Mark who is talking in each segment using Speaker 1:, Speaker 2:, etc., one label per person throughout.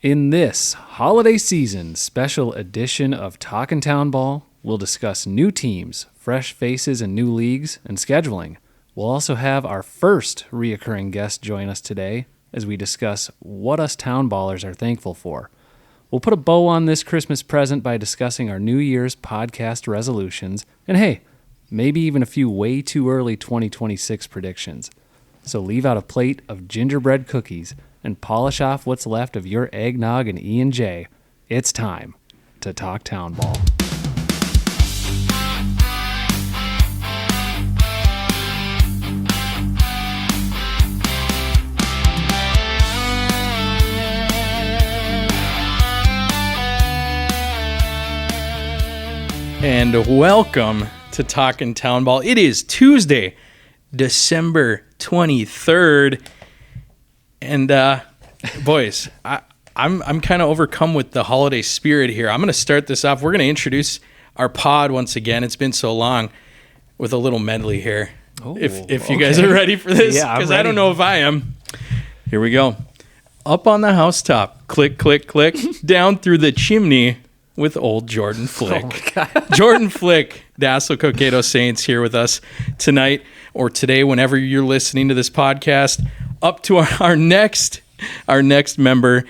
Speaker 1: In this holiday season special edition of Talkin' Town Ball, we'll discuss new teams, fresh faces and new leagues, and scheduling. We'll also have our first reoccurring guest join us today as we discuss what us town ballers are thankful for. We'll put a bow on this Christmas present by discussing our New Year's podcast resolutions, and hey, maybe even a few way too early 2026 predictions. So leave out a plate of gingerbread cookies and polish off what's left of your eggnog and E&J. It's time to talk town ball.
Speaker 2: And welcome to Talkin' Town Ball. It is Tuesday, December 23rd. And boys, I'm kind of overcome with the holiday spirit here. I'm going to start this off. We're going to introduce our pod once again. It's been so long, with a little medley here.
Speaker 1: Oh,
Speaker 2: if you guys are ready for this, because I don't know if I am. Here we go. Up on the housetop, click, click, click, down through the chimney with old Jordan Flick.
Speaker 1: Oh my God.
Speaker 2: Jordan Flick, Dassel Cokato Saints, here with us tonight or today, whenever you're listening to this podcast. Up to our next member.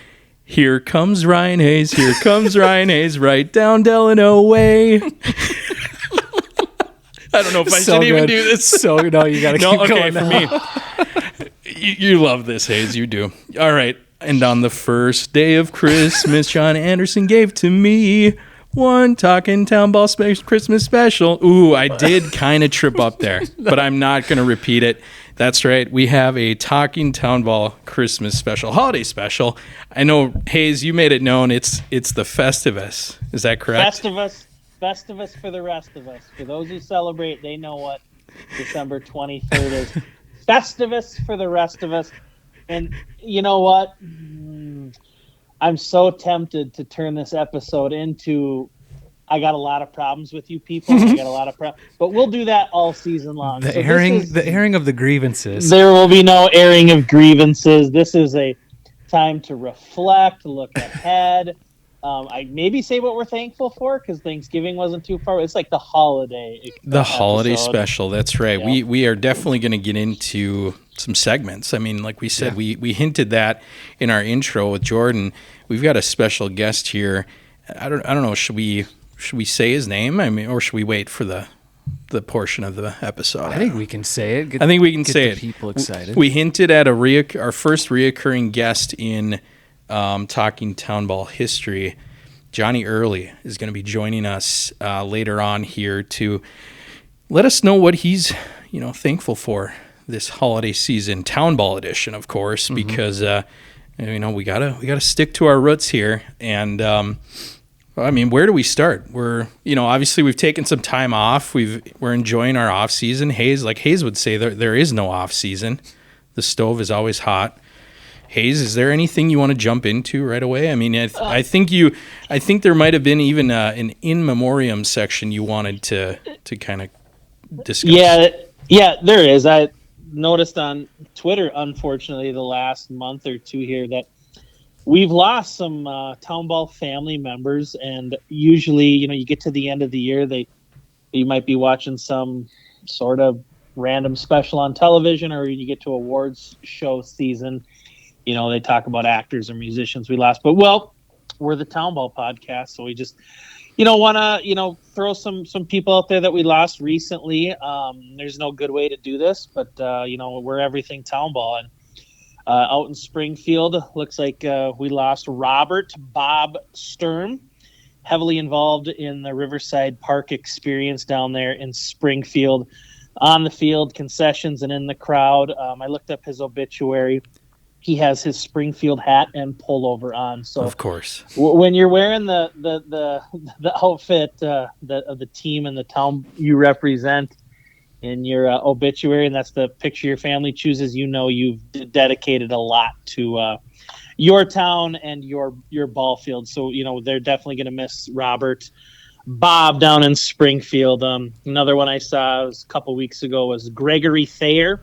Speaker 2: Here comes Ryan Hayes. Here comes Ryan Hayes. Right down Delano way. I don't know if I should even do this.
Speaker 1: So no, you got to keep going
Speaker 2: for me. You love this, Hayes. You do. All right. And on the first day of Christmas, John Anderson gave to me one Talkin' Town Ball Christmas special. Ooh, I did kind of trip up there, but I'm not going to repeat it. That's right. We have a Talkin' Town Ball Christmas special, holiday special. I know, Hayes, you made it known. It's the Festivus. Is that correct?
Speaker 3: Festivus for the rest of us. For those who celebrate, they know what December 23rd is. Festivus for the rest of us. And you know what? I'm so tempted to turn this episode into I got a lot of problems with you people. I got a lot of problems. But we'll do that all season long.
Speaker 1: The airing of the grievances.
Speaker 3: There will be no airing of grievances. This is a time to reflect, look ahead. I maybe say what we're thankful for because Thanksgiving wasn't too far. It's like the holiday.
Speaker 2: Holiday special. That's right.
Speaker 3: Yeah.
Speaker 2: We are definitely going to get into some segments. I mean, like we said, we hinted that in our intro with Jordan. We've got a special guest here. I don't know. Should we say his name? I mean, or should we wait for the portion of the episode?
Speaker 1: I think we can say it.
Speaker 2: I think we can say it.
Speaker 1: People excited.
Speaker 2: We hinted at our first reoccurring guest in Talking Town Ball history. Jon Euerle is going to be joining us later on here to let us know what he's thankful for this holiday season, Town Ball edition, of course, because we gotta stick to our roots here. And I mean, where do we start? We're obviously we've taken some time off. We're enjoying our off season. Hayes would say there is no off season. The stove is always hot. Hayes, is there anything you want to jump into right away? I mean, I think there might have been even an in memoriam section you wanted to kind of discuss.
Speaker 3: Yeah, there is. I noticed on Twitter, unfortunately, the last month or two here that we've lost some Town Ball family members, and usually, you get to the end of the year, you might be watching some sort of random special on television, or you get to awards show season. They talk about actors or musicians we lost, but we're the Town Ball podcast, so we just, want to, throw some people out there that we lost recently. There's no good way to do this, but we're everything Town Ball, and out in Springfield, looks like we lost Robert Bob Sturm, heavily involved in the Riverside Park experience down there in Springfield, on the field, concessions, and in the crowd. I looked up his obituary. He has his Springfield hat and pullover on. So,
Speaker 2: of course,
Speaker 3: when you're wearing the outfit of the team and the town you represent in your obituary, and that's the picture your family chooses, you've dedicated a lot to your town and your ball field. So they're definitely going to miss Robert Bob down in Springfield. Another one I saw was a couple weeks ago was Gregory Thayer.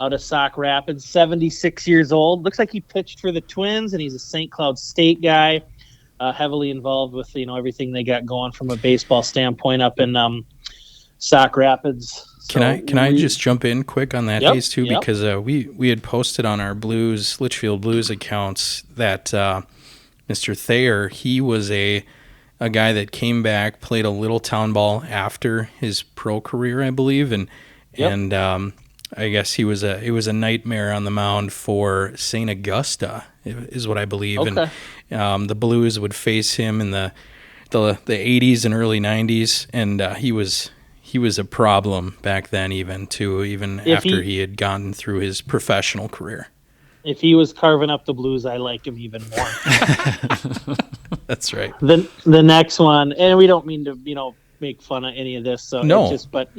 Speaker 3: out of Sauk Rapids, 76 years old. Looks like he pitched for the Twins, and he's a St. Cloud State guy, heavily involved with everything they got going from a baseball standpoint up in Sauk Rapids.
Speaker 2: Can I just jump in quick on that, Hayes, too?
Speaker 3: Yep.
Speaker 2: Because we had posted on our Litchfield Blues accounts that Mr. Thayer, he was a guy that came back, played a little town ball after his pro career, I believe, and I guess it was a nightmare on the mound for St. Augusta, is what I believe.
Speaker 3: Okay.
Speaker 2: And the Blues would face him in the 80s and early 90s, and he was a problem back then, even after he had gone through his professional career.
Speaker 3: If he was carving up the Blues, I like him even more.
Speaker 2: That's right.
Speaker 3: The next one, and we don't mean to make fun of any of this, so
Speaker 2: no.
Speaker 3: But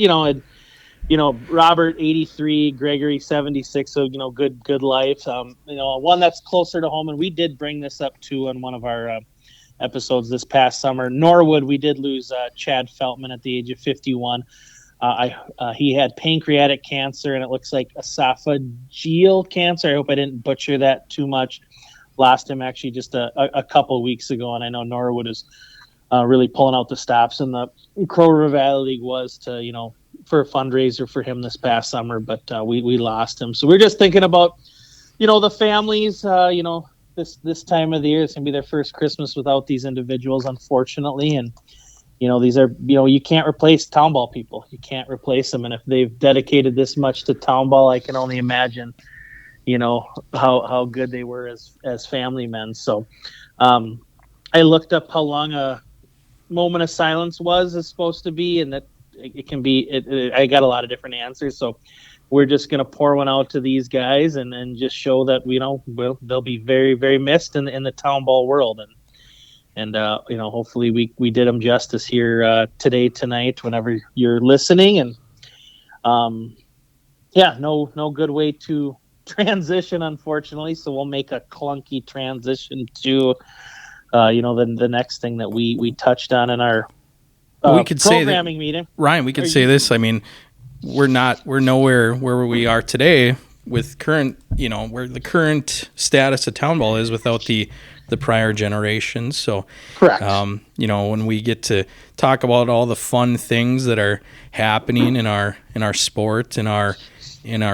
Speaker 3: Robert 83, Gregory 76, so good life. One that's closer to home, and we did bring this up too on one of our episodes this past summer. Norwood, we did lose Chad Feltman at the age of 51. He had pancreatic cancer, and it looks like esophageal cancer. I hope I didn't butcher that too much. Lost him actually just a couple of weeks ago, and I know Norwood is really pulling out the stops, and the Crow River Valley League was to for a fundraiser for him this past summer, but we lost him. So we're just thinking about the families. This time of the year, it's gonna be their first Christmas without these individuals, unfortunately, and these are you can't replace town ball people. You can't replace them, and if they've dedicated this much to town ball, I can only imagine how good they were as family men. So I looked up how long a moment of silence is supposed to be, and that it can be I got a lot of different answers, so we're just going to pour one out to these guys and just show that they'll be very, very missed in the town ball world, and hopefully we did them justice here tonight whenever you're listening. And no good way to transition, unfortunately, so we'll make a clunky transition to the next thing that we touched on in our
Speaker 2: we could
Speaker 3: programming meeting.
Speaker 2: Ryan, we could say this. I mean, we're nowhere where we are today with where the current status of town ball is without the prior generations. So
Speaker 3: correct.
Speaker 2: When we get to talk about all the fun things that are happening in our sport, in our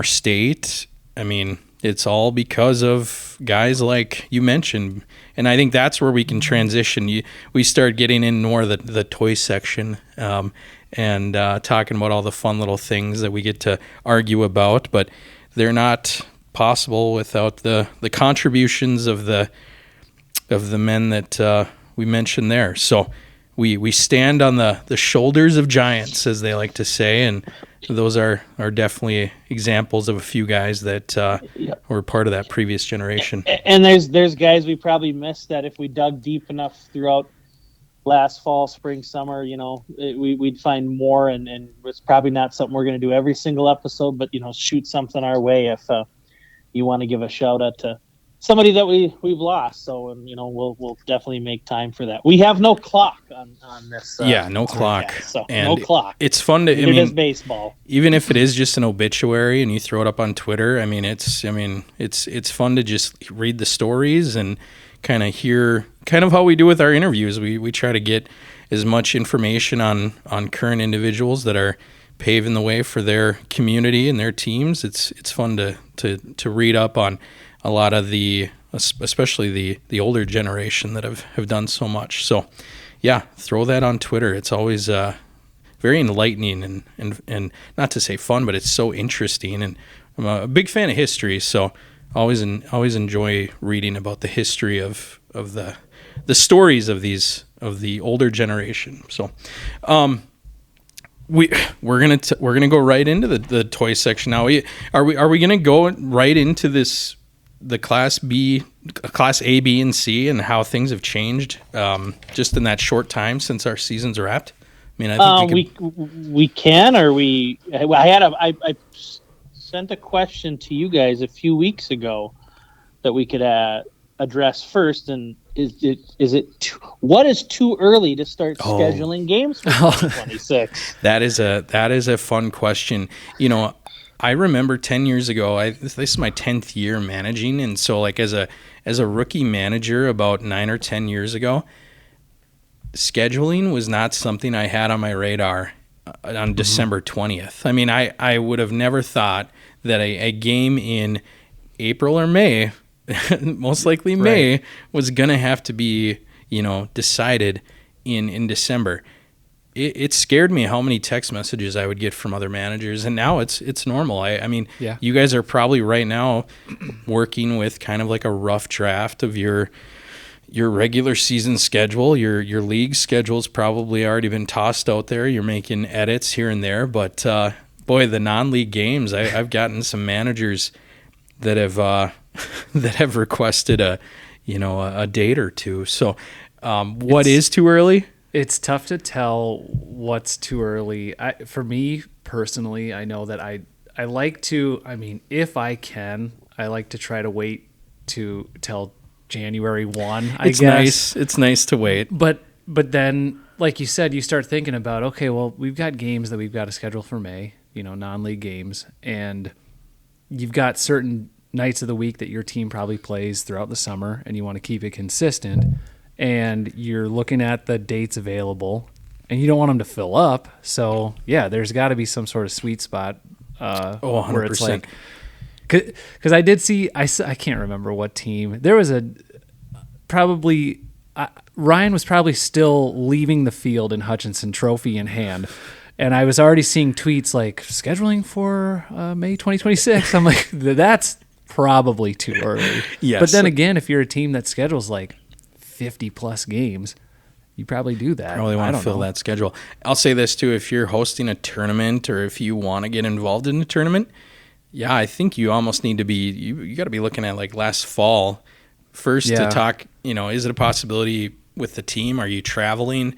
Speaker 2: state, I mean, it's all because of guys like you mentioned. And I think that's where we can transition. We start getting in more the toy section and talking about all the fun little things that we get to argue about, but they're not possible without the contributions of the men that we mentioned there. So we stand on the shoulders of giants, as they like to say, and those are definitely examples of a few guys that were part of that previous generation.
Speaker 3: And there's guys we probably missed that if we dug deep enough throughout last fall, spring, summer, we'd find more, and it's probably not something we're going to do every single episode, but shoot something our way if you want to give a shout out to somebody that we've lost. So we'll definitely make time for that. We have no clock on this.
Speaker 2: No clock.
Speaker 3: So
Speaker 2: and
Speaker 3: no clock.
Speaker 2: It's fun to.
Speaker 3: It is baseball.
Speaker 2: Even if it is just an obituary and you throw it up on Twitter, it's fun to just read the stories and kind of hear how we do with our interviews. We try to get as much information on current individuals that are paving the way for their community and their teams. It's fun to read up on a lot of especially the older generation that have done so much. So throw that on Twitter. It's always very enlightening and not to say fun, but it's so interesting. And I'm a big fan of history, so always enjoy reading about the history of the stories of the older generation. So we're gonna go right into the toy section now. Are we gonna go right into the Class A, B, and C, and how things have changed just in that short time since our season's wrapped? I mean, I think
Speaker 3: we can, or I sent a question to you guys a few weeks ago that we could address first, and what is too early to start scheduling games for 2026?
Speaker 2: That is a fun question. I remember 10 years ago, this is my 10th year managing. And so like as a rookie manager about 9 or 10 years ago, scheduling was not something I had on my radar on December 20th. I mean, I would have never thought that a game in April or May, most likely May, was going to have to be, decided in December. It scared me how many text messages I would get from other managers, and now it's normal. I mean, You guys are probably right now working with kind of like a rough draft of your regular season schedule. Your league schedule's probably already been tossed out there. You're making edits here and there, but boy, the non-league games, I've gotten some managers that have requested a date or two. So, what is too early?
Speaker 1: It's tough to tell what's too early. For me personally, I know that I like to, if I can, I like to try to wait till January 1, I guess.
Speaker 2: It's nice to wait.
Speaker 1: But then, like you said, you start thinking about, okay, well, we've got games that we've got to schedule for May, non-league games, and you've got certain nights of the week that your team probably plays throughout the summer, and you want to keep it consistent. And you're looking at the dates available, and you don't want them to fill up. So, there's got to be some sort of sweet spot
Speaker 2: 100%.
Speaker 1: Where it's like – because I did see – I can't remember what team. There was Ryan was probably still leaving the field in Hutchinson, trophy in hand, and I was already seeing tweets like, scheduling for May 2026. I'm like, that's probably too early.
Speaker 2: Yes.
Speaker 1: But then again, if you're a team that schedules like – 50 plus games, you probably do that.
Speaker 2: Probably want to fill that schedule. I'll say this too, if you're hosting a tournament or if you want to get involved in a tournament, I think you almost need to be, you got to be looking at like last fall first to talk, is it a possibility with the team? Are you traveling?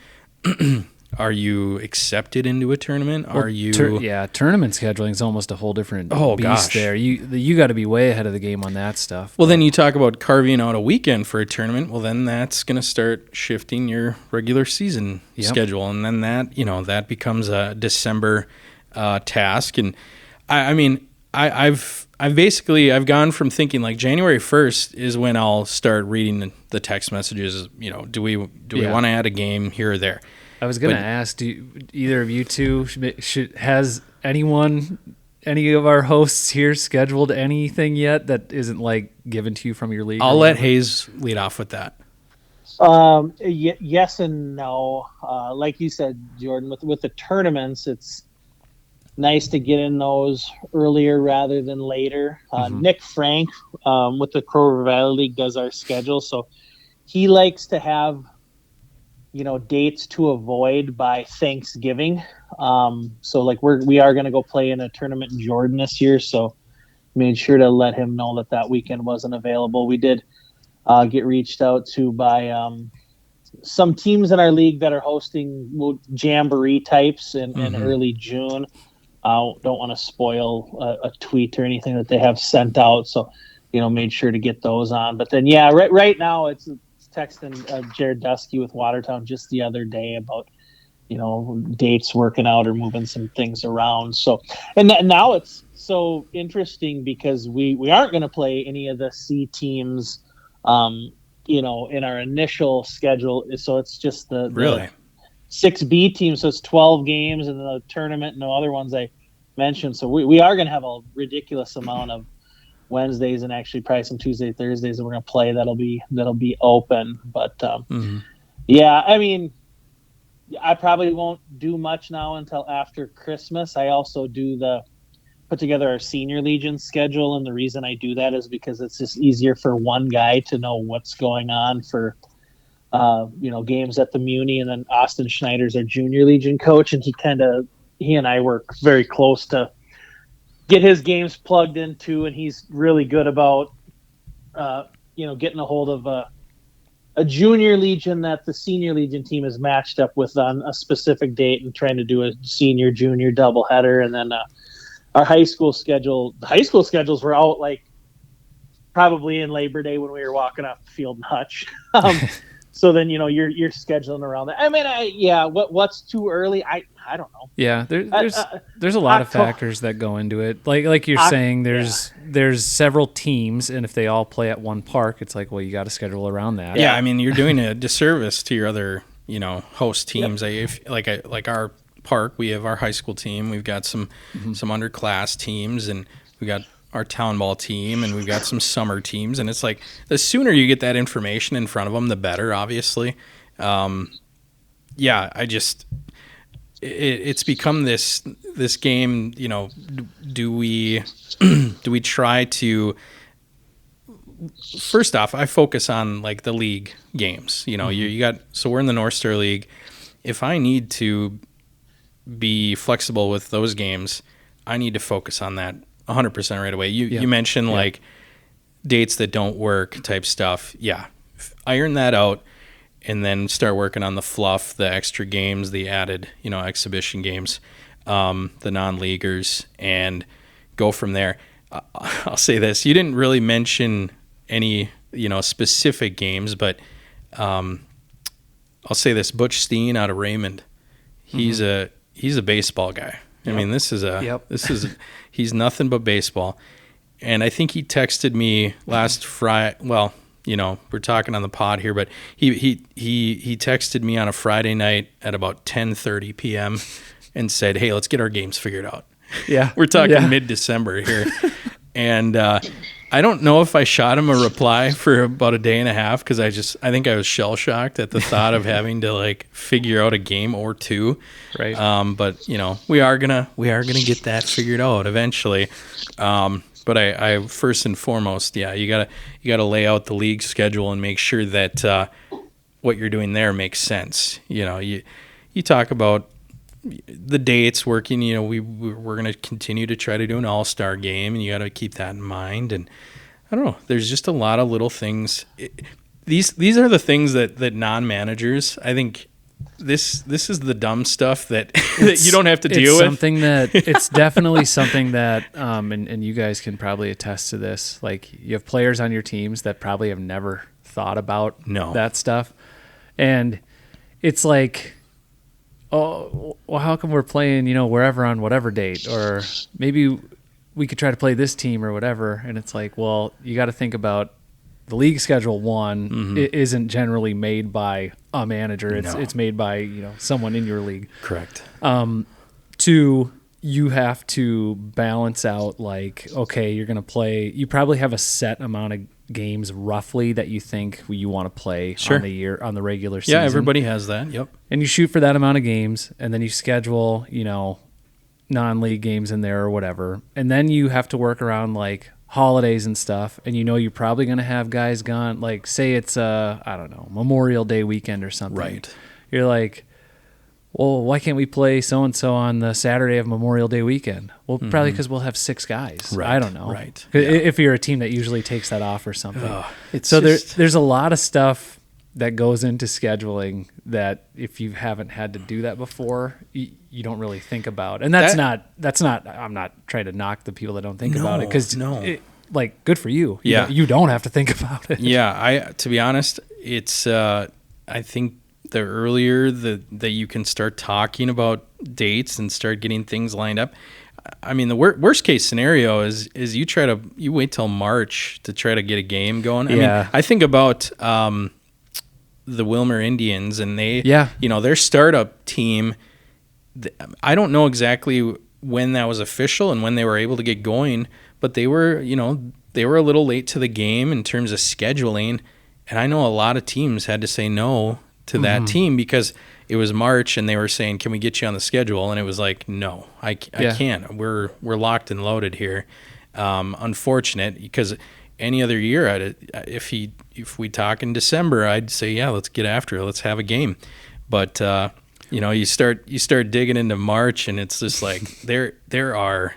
Speaker 2: Are you accepted into a tournament? Are you?
Speaker 1: Tournament scheduling is almost a whole different beast there. You got to be way ahead of the game on that stuff.
Speaker 2: Well, then you talk about carving out a weekend for a tournament. Well, then that's going to start shifting your regular season schedule, and then that becomes a December task. And I've gone from thinking like January 1st is when I'll start reading the text messages. Do we want to add a game here or there?
Speaker 1: I was going to ask, do either of you two has any of our hosts here scheduled anything yet that isn't like given to you from your league?
Speaker 2: I'll let Hayes lead off with that.
Speaker 3: Yes and no. Like you said, Jordan, with the tournaments, it's nice to get in those earlier rather than later. Nick Frank with the Crow River Valley League does our schedule, so he likes to have dates to avoid by Thanksgiving. So like we are going to go play in a tournament in Jordan this year. So made sure to let him know that weekend wasn't available. We did get reached out to by some teams in our league that are hosting jamboree types in early June. Don't want to spoil a tweet or anything that they have sent out. So, made sure to get those on. But then, right now it's texting Jared Dusky with Watertown just the other day about dates working out or moving some things around. So and now it's so interesting because we aren't going to play any of the C teams in our initial schedule. So it's just the 6B team. So it's 12 games and the tournament and the other ones I mentioned. So we are going to have a ridiculous amount of Wednesdays and actually probably some Tuesday, Thursdays that we're going to play that'll be open. But I probably won't do much now until after Christmas. I also put together our senior legion schedule, and the reason I do that is because it's just easier for one guy to know what's going on for games at the Muni, and then Austin Schneider's our junior legion coach, and he and I work very close to get his games plugged into, and he's really good about getting a hold of a junior legion that the senior legion team is matched up with on a specific date and trying to do a senior junior doubleheader. And then our high school schedules were out like probably in Labor Day when we were walking off the field in Hutch. So then you're scheduling around that. What's too early? I I don't know.
Speaker 1: Yeah, there's a lot of factors that go into it. Like you're saying, there's several teams, and if they all play at one park, it's like, well, you got to schedule around that.
Speaker 2: Yeah, I mean, you're doing a disservice to your other, host teams. Like our park, we have our high school team. We've got some underclass teams, and we got our town ball team, and we've got some summer teams. And it's like the sooner you get that information in front of them, the better. Obviously, it's become this game. Do we try to? First off, I focus on like the league games. You got, so we're in the North Star League. If I need to be flexible with those games, I need to focus on that 100% right away. You mentioned like dates that don't work type stuff. Yeah, iron that out, and then start working on the fluff, the extra games, the added exhibition games, the non-leaguers, and go from there. I'll say this: you didn't really mention any specific games, but I'll say this: Butch Steen out of Raymond, he's a baseball guy. I mean, he's nothing but baseball. And I think he texted me last Friday. Well, we're talking on the pod here, but he texted me on a Friday night at about 10:30 p.m. and said, "Hey, let's get our games figured out."
Speaker 1: Yeah,
Speaker 2: we're talking mid-December here, and I don't know if I shot him a reply for about a day and a half because I think I was shell shocked at the thought of having to like figure out a game or two.
Speaker 1: Right.
Speaker 2: But we are gonna get that figured out eventually. But I first and foremost, you gotta lay out the league schedule and make sure that what you're doing there makes sense. You talk about the dates working. We're gonna continue to try to do an all-star game, and you got to keep that in mind. And I don't know, there's just a lot of little things. These are the things that non-managers, I think. This is the dumb stuff that you don't have to deal with.
Speaker 1: It's definitely something that, and you guys can probably attest to this. Like, you have players on your teams that probably have never thought about that stuff, and it's like, oh, well, how come we're playing, wherever on whatever date, or maybe we could try to play this team or whatever. And it's like, well, you got to think about the league schedule. It isn't generally made by a manager. It's made by, someone in your league.
Speaker 2: Correct.
Speaker 1: Two, you have to balance out like, okay, you're going to play, you probably have a set amount of games roughly that you think you want to play on the regular season.
Speaker 2: Yeah, everybody has that. Yep.
Speaker 1: And you shoot for that amount of games, and then you schedule, non-league games in there or whatever. And then you have to work around like holidays and stuff, and you're probably going to have guys gone, like say it's Memorial Day weekend or something.
Speaker 2: Right.
Speaker 1: You're like, well, why can't we play so-and-so on the Saturday of Memorial Day weekend? Well, probably because we'll have 6 guys.
Speaker 2: Right.
Speaker 1: I don't know.
Speaker 2: Right.
Speaker 1: If you're a team that usually takes that off or something. There's a lot of stuff that goes into scheduling that if you haven't had to do that before, you don't really think about. And that's not, I'm not trying to knock the people that don't think about it, because like, good for you.
Speaker 2: Yeah.
Speaker 1: You don't have to think about it.
Speaker 2: Yeah. To be honest, it's, I think the earlier that you can start talking about dates and start getting things lined up. I mean, the worst case scenario is you wait till March to try to get a game going. I mean, I think about, the Wilmer Indians, and their startup team. I don't know exactly when that was official and when they were able to get going, but they were a little late to the game in terms of scheduling. And I know a lot of teams had to say no to that team because it was March and they were saying, "Can we get you on the schedule?" And it was like, "No, I can't. We're locked and loaded here." Unfortunate, because any other year, if we talk in December, I'd say, yeah, let's get after it. Let's have a game. But you start digging into March, and it's just like there are.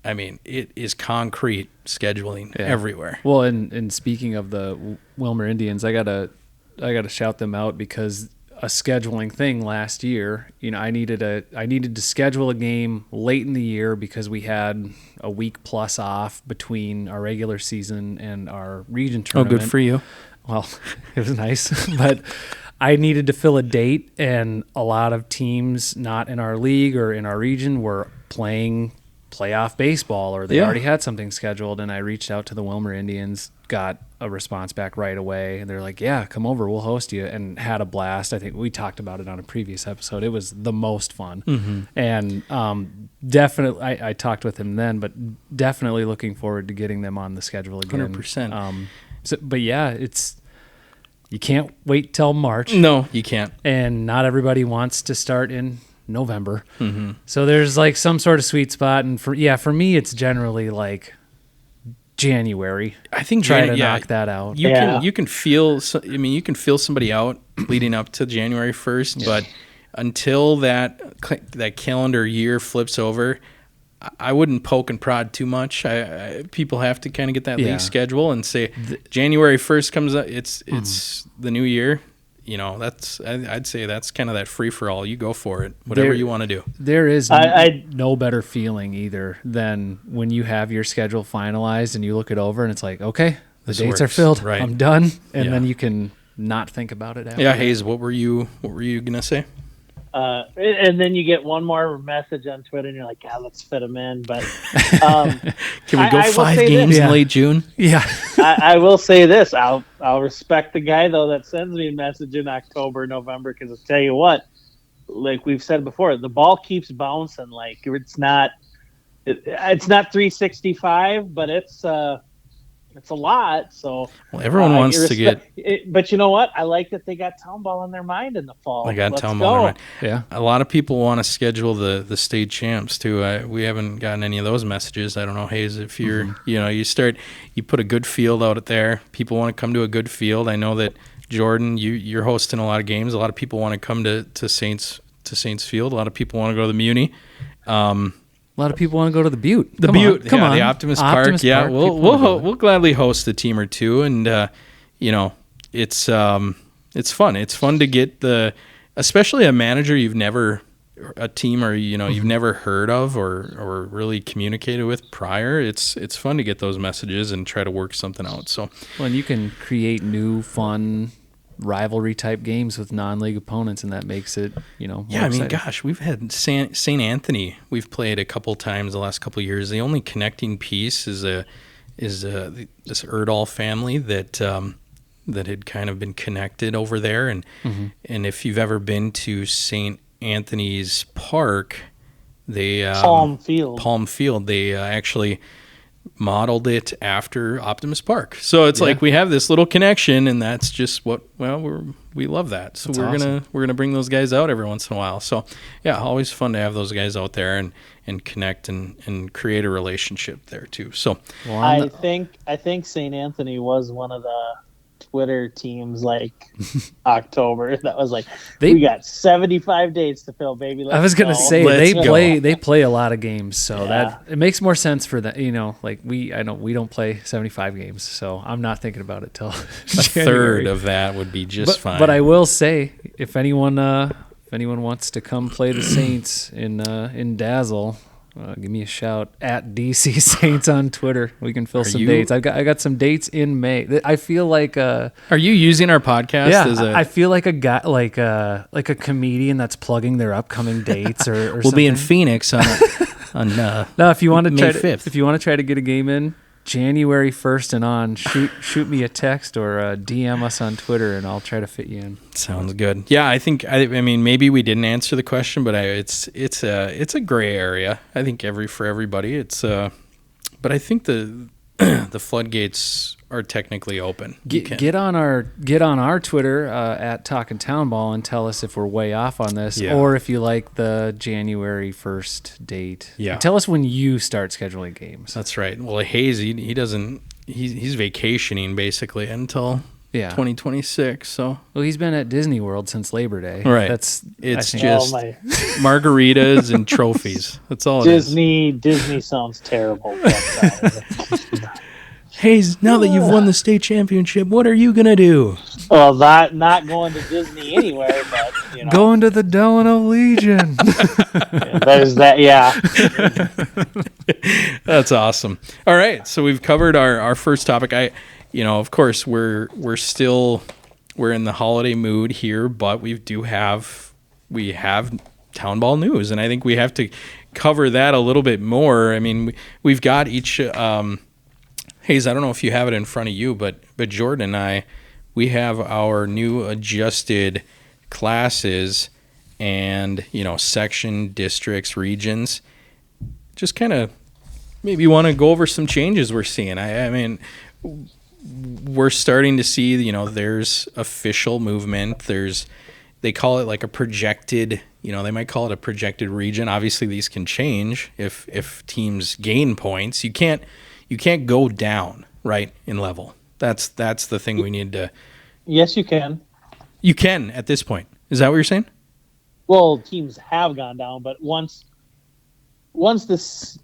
Speaker 2: I mean, it is concrete scheduling everywhere.
Speaker 1: Well, and speaking of the Wilmer Indians, I gotta shout them out, because a scheduling thing last year, I needed to schedule a game late in the year because we had a week plus off between our regular season and our region tournament.
Speaker 2: Oh, good for you.
Speaker 1: Well, it was nice, but I needed to fill a date, and a lot of teams not in our league or in our region were playing playoff baseball, or they already had something scheduled. And I reached out to the Wilmer Indians, got a response back right away, and they're like, yeah, come over, we'll host you, and had a blast. I think we talked about it on a previous episode. It was the most fun. And definitely, I talked with him then, but definitely looking forward to getting them on the schedule again.
Speaker 2: 100%.
Speaker 1: But yeah, you can't wait till March.
Speaker 2: No, you can't.
Speaker 1: And not everybody wants to start in November. So there's like some sort of sweet spot. And for me, it's generally like January.
Speaker 2: I think
Speaker 1: try to knock that out.
Speaker 2: You can feel somebody out leading up to January 1st, but until that calendar year flips over, I wouldn't poke and prod too much. People have to kind of get that league schedule and say January 1st comes up. It's the new year. I'd say that's kind of that free for all. You go for it, whatever you want to do.
Speaker 1: There is no better feeling either than when you have your schedule finalized and you look it over and it's like, okay, the dates are filled.
Speaker 2: Right.
Speaker 1: I'm done, and then you can not think about it after.
Speaker 2: Yeah, Hayes, what were you gonna say?
Speaker 3: And then you get one more message on Twitter, and you're like, "Yeah, let's fit them in." But
Speaker 2: can we go 5 games in late June?
Speaker 1: Yeah,
Speaker 3: I will say this: I'll respect the guy though that sends me a message in October, November, because I'll tell you what, like we've said before, the ball keeps bouncing. Like it's not 365, but it's a lot. So
Speaker 2: everyone wants to get
Speaker 3: it, but you know what? I like that they got town ball in their mind in the fall.
Speaker 2: They got town ball in their mind. Yeah. A lot of people want to schedule the state champs too. We haven't gotten any of those messages. I don't know, Hayes, if you're you put a good field out there. People want to come to a good field. I know that Jordan, you're hosting a lot of games. A lot of people want to come to Saints Field. A lot of people want to go to the Muni.
Speaker 1: A lot of people want to go to the Butte.
Speaker 2: Come on. The Optimist Park. Yeah, we'll gladly host a team or two, and it's fun. It's fun to get especially a manager a team you've never heard of or really communicated with prior. It's fun to get those messages and try to work something out. So,
Speaker 1: and you can create new fun rivalry type games with non-league opponents, and that makes it more exciting.
Speaker 2: Gosh, we've had St. Anthony we've played a couple times the last couple of years. The only connecting piece is this Euerle family that had kind of been connected over there, and if you've ever been to St. Anthony's Park, they
Speaker 3: Palm
Speaker 2: Field, they actually modeled it after Optimist Park. So it's like we have this little connection, and that's just we love that. So we're gonna bring those guys out every once in a while. So always fun to have those guys out there and connect and create a relationship there too. So
Speaker 3: I think St. Anthony was one of the Twitter teams like October that was like, we got 75 dates to fill, baby.
Speaker 1: I was gonna say they play a lot of games, so that it makes more sense for that. I know we don't play 75 games, so I'm not thinking about it till
Speaker 2: a third of that would be just fine.
Speaker 1: But I will say, if anyone wants to come play the Saints in Dazzle, give me a shout at DC Saints on Twitter. We can fill some dates. I got some dates in May. I feel like
Speaker 2: are you using our podcast?
Speaker 1: Yeah, I feel like a guy, like a comedian that's plugging their upcoming dates or
Speaker 2: we'll
Speaker 1: something.
Speaker 2: be in Phoenix on
Speaker 1: if you want to
Speaker 2: May 5th.
Speaker 1: If you want to try to get a game in January 1st and on, shoot me a text or DM us on Twitter, and I'll try to fit you in.
Speaker 2: Sounds good. Yeah, I think maybe we didn't answer the question, but it's a gray area. I think for everybody, it's but I think the floodgates are technically open.
Speaker 1: Get on our Twitter at Talkin' Town Ball and tell us if we're way off on this, or if you like the January 1st date. Yeah, tell us when you start scheduling games.
Speaker 2: That's right. Well, Hayes, he doesn't. He's vacationing basically until 2026. So
Speaker 1: he's been at Disney World since Labor Day.
Speaker 2: Right. It's just margaritas and trophies. That's all.
Speaker 3: Disney sounds terrible.
Speaker 2: Hayes, now that you've won the state championship, what are you gonna do?
Speaker 3: Well, not going to Disney anywhere, but
Speaker 1: going to the Delano Legion.
Speaker 3: There's that. Yeah.
Speaker 2: That's awesome. All right, so we've covered our first topic. Of course, we're still we're in the holiday mood here, but we have town ball news, and I think we have to cover that a little bit more. I mean, we've got each. Hayes, I don't know if you have it in front of you, but Jordan and I, we have our new adjusted classes and, section, districts, regions. Just kind of maybe want to go over some changes we're seeing. I mean, we're starting to see, there's official movement. They call it like a projected, they might call it a projected region. Obviously, these can change if teams gain points. You can't go down, right, in level. That's the thing we need to.
Speaker 3: Yes, you can.
Speaker 2: You can at this point. Is that what you're saying?
Speaker 3: Well, teams have gone down, but once this,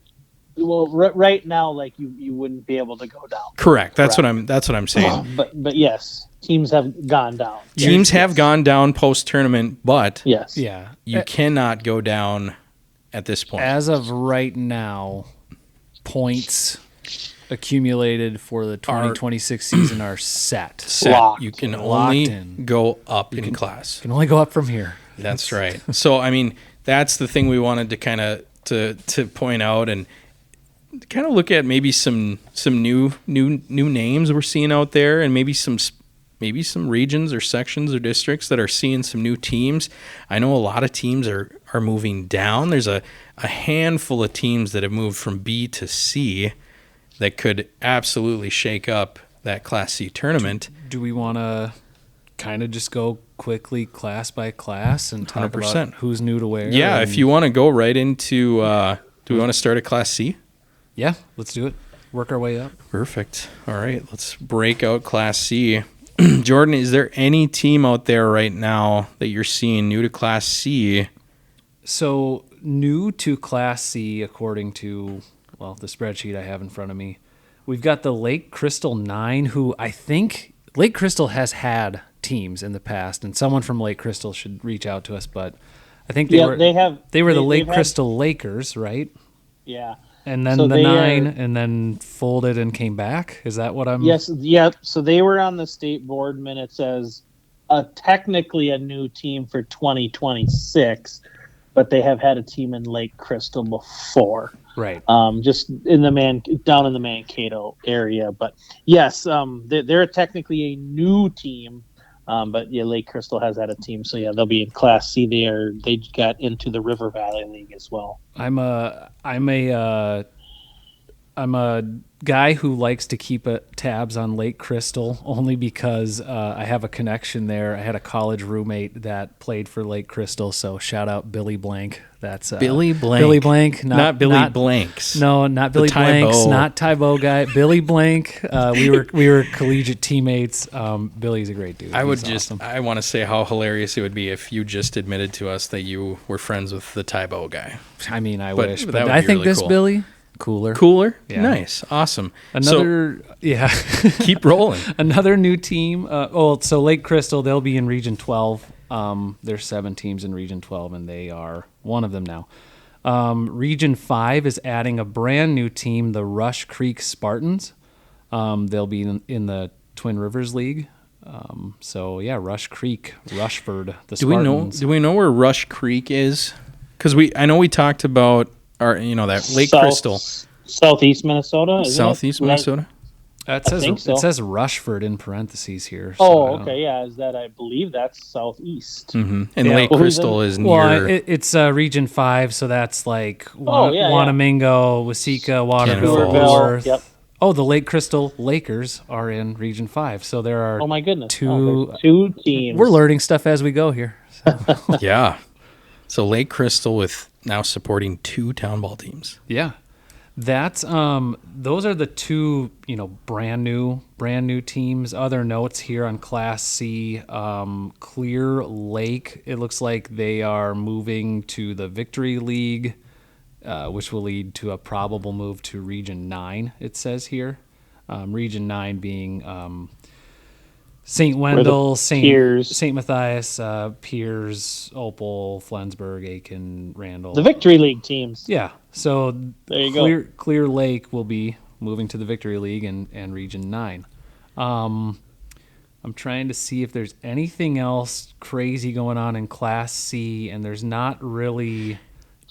Speaker 3: right now, like you wouldn't be able to go down.
Speaker 2: Correct. That's what I'm saying.
Speaker 3: But yes, teams have gone down.
Speaker 2: Teams have gone down post tournament, but
Speaker 3: yes,
Speaker 1: Yeah.
Speaker 2: you cannot go down at this point.
Speaker 1: As of right now, points accumulated for the 2026 season are set.
Speaker 3: Locked.
Speaker 2: You can
Speaker 1: Locked
Speaker 2: only
Speaker 1: in.
Speaker 2: go up in class.
Speaker 1: Can only go up from here.
Speaker 2: That's right. So I mean, that's the thing we wanted to kind of to point out and kind of look at maybe some new names we're seeing out there, and maybe some regions or sections or districts that are seeing some new teams. I know a lot of teams are moving down. There's a handful of teams that have moved from B to C that could absolutely shake up that Class C tournament.
Speaker 1: Do we want to kind of just go quickly class by class and talk
Speaker 2: 100%.
Speaker 1: about who's new to where?
Speaker 2: Yeah,
Speaker 1: and-
Speaker 2: if you want to go right into, do we want to start at Class C?
Speaker 1: Yeah, let's do it. Work our way up.
Speaker 2: Perfect. All right, let's break out Class C. Jordan, is there any team out there right now that you're seeing new to Class C?
Speaker 1: So new to Class C, according to, the spreadsheet I have in front of me, we've got the Lake Crystal 9, who I think Lake Crystal has had teams in the past, and someone from Lake Crystal should reach out to us, but I think they were the Lake Crystal Lakers, right?
Speaker 3: Yeah.
Speaker 1: And then
Speaker 3: So
Speaker 1: the
Speaker 3: they
Speaker 1: 9,
Speaker 3: are-
Speaker 1: and then folded and came back? Is that what I'm...
Speaker 3: Yes, yeah. So they were on the state board minutes as technically a new team for 2026, but they have had a team in Lake Crystal before.
Speaker 1: Right.
Speaker 3: Just down in the Mankato area. But yes, they're technically a new team. But yeah, Lake Crystal has had a team, so yeah, they'll be in Class C. They got into the River Valley League as well.
Speaker 1: I'm a guy who likes to keep tabs on Lake Crystal only because I have a connection there. I had a college roommate that played for Lake Crystal, so shout out Billy Blank. That's
Speaker 2: Billy Blank.
Speaker 1: Billy Blank,
Speaker 2: not Billy Blanks.
Speaker 1: No, not Billy Blanks, not Tybo guy. Billy Blank. We were collegiate teammates. Billy's a great dude.
Speaker 2: I
Speaker 1: Awesome.
Speaker 2: want to say how hilarious it would be if you just admitted to us that you were friends with the Tybo guy.
Speaker 1: I mean, I
Speaker 2: But
Speaker 1: wish,
Speaker 2: that
Speaker 1: but
Speaker 2: would
Speaker 1: I
Speaker 2: be
Speaker 1: think
Speaker 2: really
Speaker 1: this
Speaker 2: cool.
Speaker 1: Billy cooler.
Speaker 2: Cooler?
Speaker 1: Yeah.
Speaker 2: Nice. Awesome.
Speaker 1: Yeah.
Speaker 2: So keep rolling.
Speaker 1: Another new team. So Lake Crystal, they'll be in Region 12. There's 7 teams in Region 12, and they are one of them now. Region 5 is adding a brand new team, the Rush Creek Spartans. They'll be in the Twin Rivers League. Rush Creek, Rushford, the Spartans.
Speaker 2: Do we know where Rush Creek is? Because I know we talked about that Lake Crystal,
Speaker 3: Southeast Minnesota. Isn't
Speaker 2: Southeast
Speaker 3: it?
Speaker 2: Minnesota.
Speaker 1: It
Speaker 3: think so.
Speaker 1: says Rushford in parentheses here.
Speaker 3: Okay, yeah. I believe that's southeast.
Speaker 2: Mm-hmm. And
Speaker 1: Yeah.
Speaker 2: Lake Crystal is near.
Speaker 1: Well, it's Region 5, so that's like Wanamingo, Waseca, Waterville,
Speaker 2: Canada
Speaker 3: Falls.
Speaker 1: Worth.
Speaker 3: Yep.
Speaker 1: Oh, the Lake Crystal Lakers are in Region 5, so there are
Speaker 3: Oh my goodness.
Speaker 1: two
Speaker 3: Teams.
Speaker 1: We're learning stuff as we go here.
Speaker 2: Yeah. So Lake Crystal with now supporting 2 town ball teams.
Speaker 1: Yeah. That's those are the 2, brand new teams. Other notes here on Class C, Clear Lake, it looks like they are moving to the Victory League, which will lead to a probable move to Region 9, it says here. Region 9 being St. Wendell, St. Matthias, Piers, Opal, Flensburg, Aiken, Randall.
Speaker 3: The Victory League teams.
Speaker 1: Yeah. So
Speaker 3: There you go.
Speaker 1: Clear Lake will be moving to the Victory League and Region 9. I'm trying to see if there's anything else crazy going on in Class C, and there's not really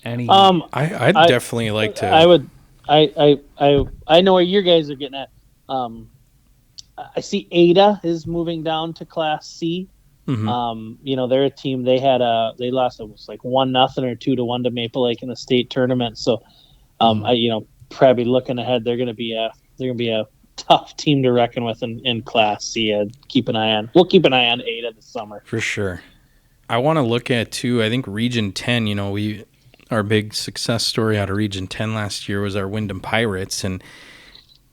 Speaker 1: any.
Speaker 2: I'd definitely like to.
Speaker 3: I would. I know where you guys are getting at. I see Ada is moving down to Class C.
Speaker 2: Mm-hmm.
Speaker 3: They're a team. They lost it was like 1-0 or 2-1 to Maple Lake in the state tournament. So, probably looking ahead, they're going to be a tough team to reckon with in Class C. We'll keep an eye on Ada this summer
Speaker 2: For sure. I want to look at too. I think Region 10. Our big success story out of Region 10 last year was our Wyndham Pirates, and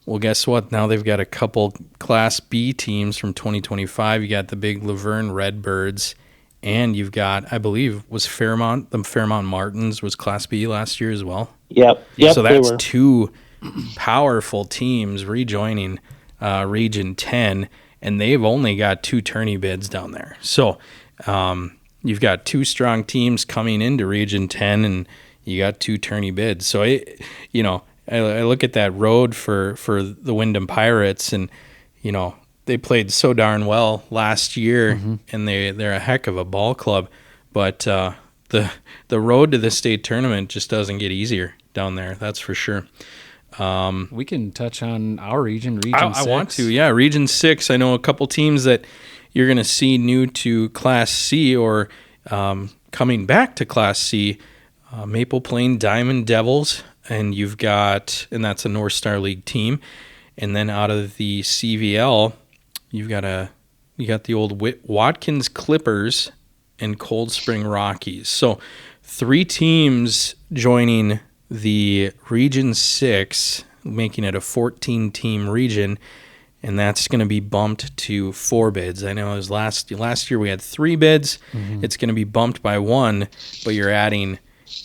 Speaker 2: well, guess what? Now they've got a couple Class B teams from 2025. You got the big Laverne Redbirds, and you've got, I believe, the Fairmont Martins was Class B last year as well.
Speaker 3: Yep.
Speaker 2: So that's two powerful teams rejoining Region 10, and they've only got 2 tourney bids down there. So you've got 2 strong teams coming into Region 10, and you got 2 tourney bids. So I look at that road for the Wyndham Pirates, and they played so darn well last year, and they're a heck of a ball club. But the road to the state tournament just doesn't get easier down there. That's for sure.
Speaker 1: We can touch on our region 6.
Speaker 2: I want to, yeah. Region 6. I know a couple teams that you're going to see new to Class C or coming back to Class C. Maple Plain Diamond Devils. And that's a North Star League team. And then out of the CVL, you got the old Watkins Clippers and Cold Spring Rockies. So 3 teams joining the Region 6, making it a 14-team region, and that's going to be bumped to 4 bids. I know it was last year we had 3 bids. It's going to be bumped by 1, but you're adding.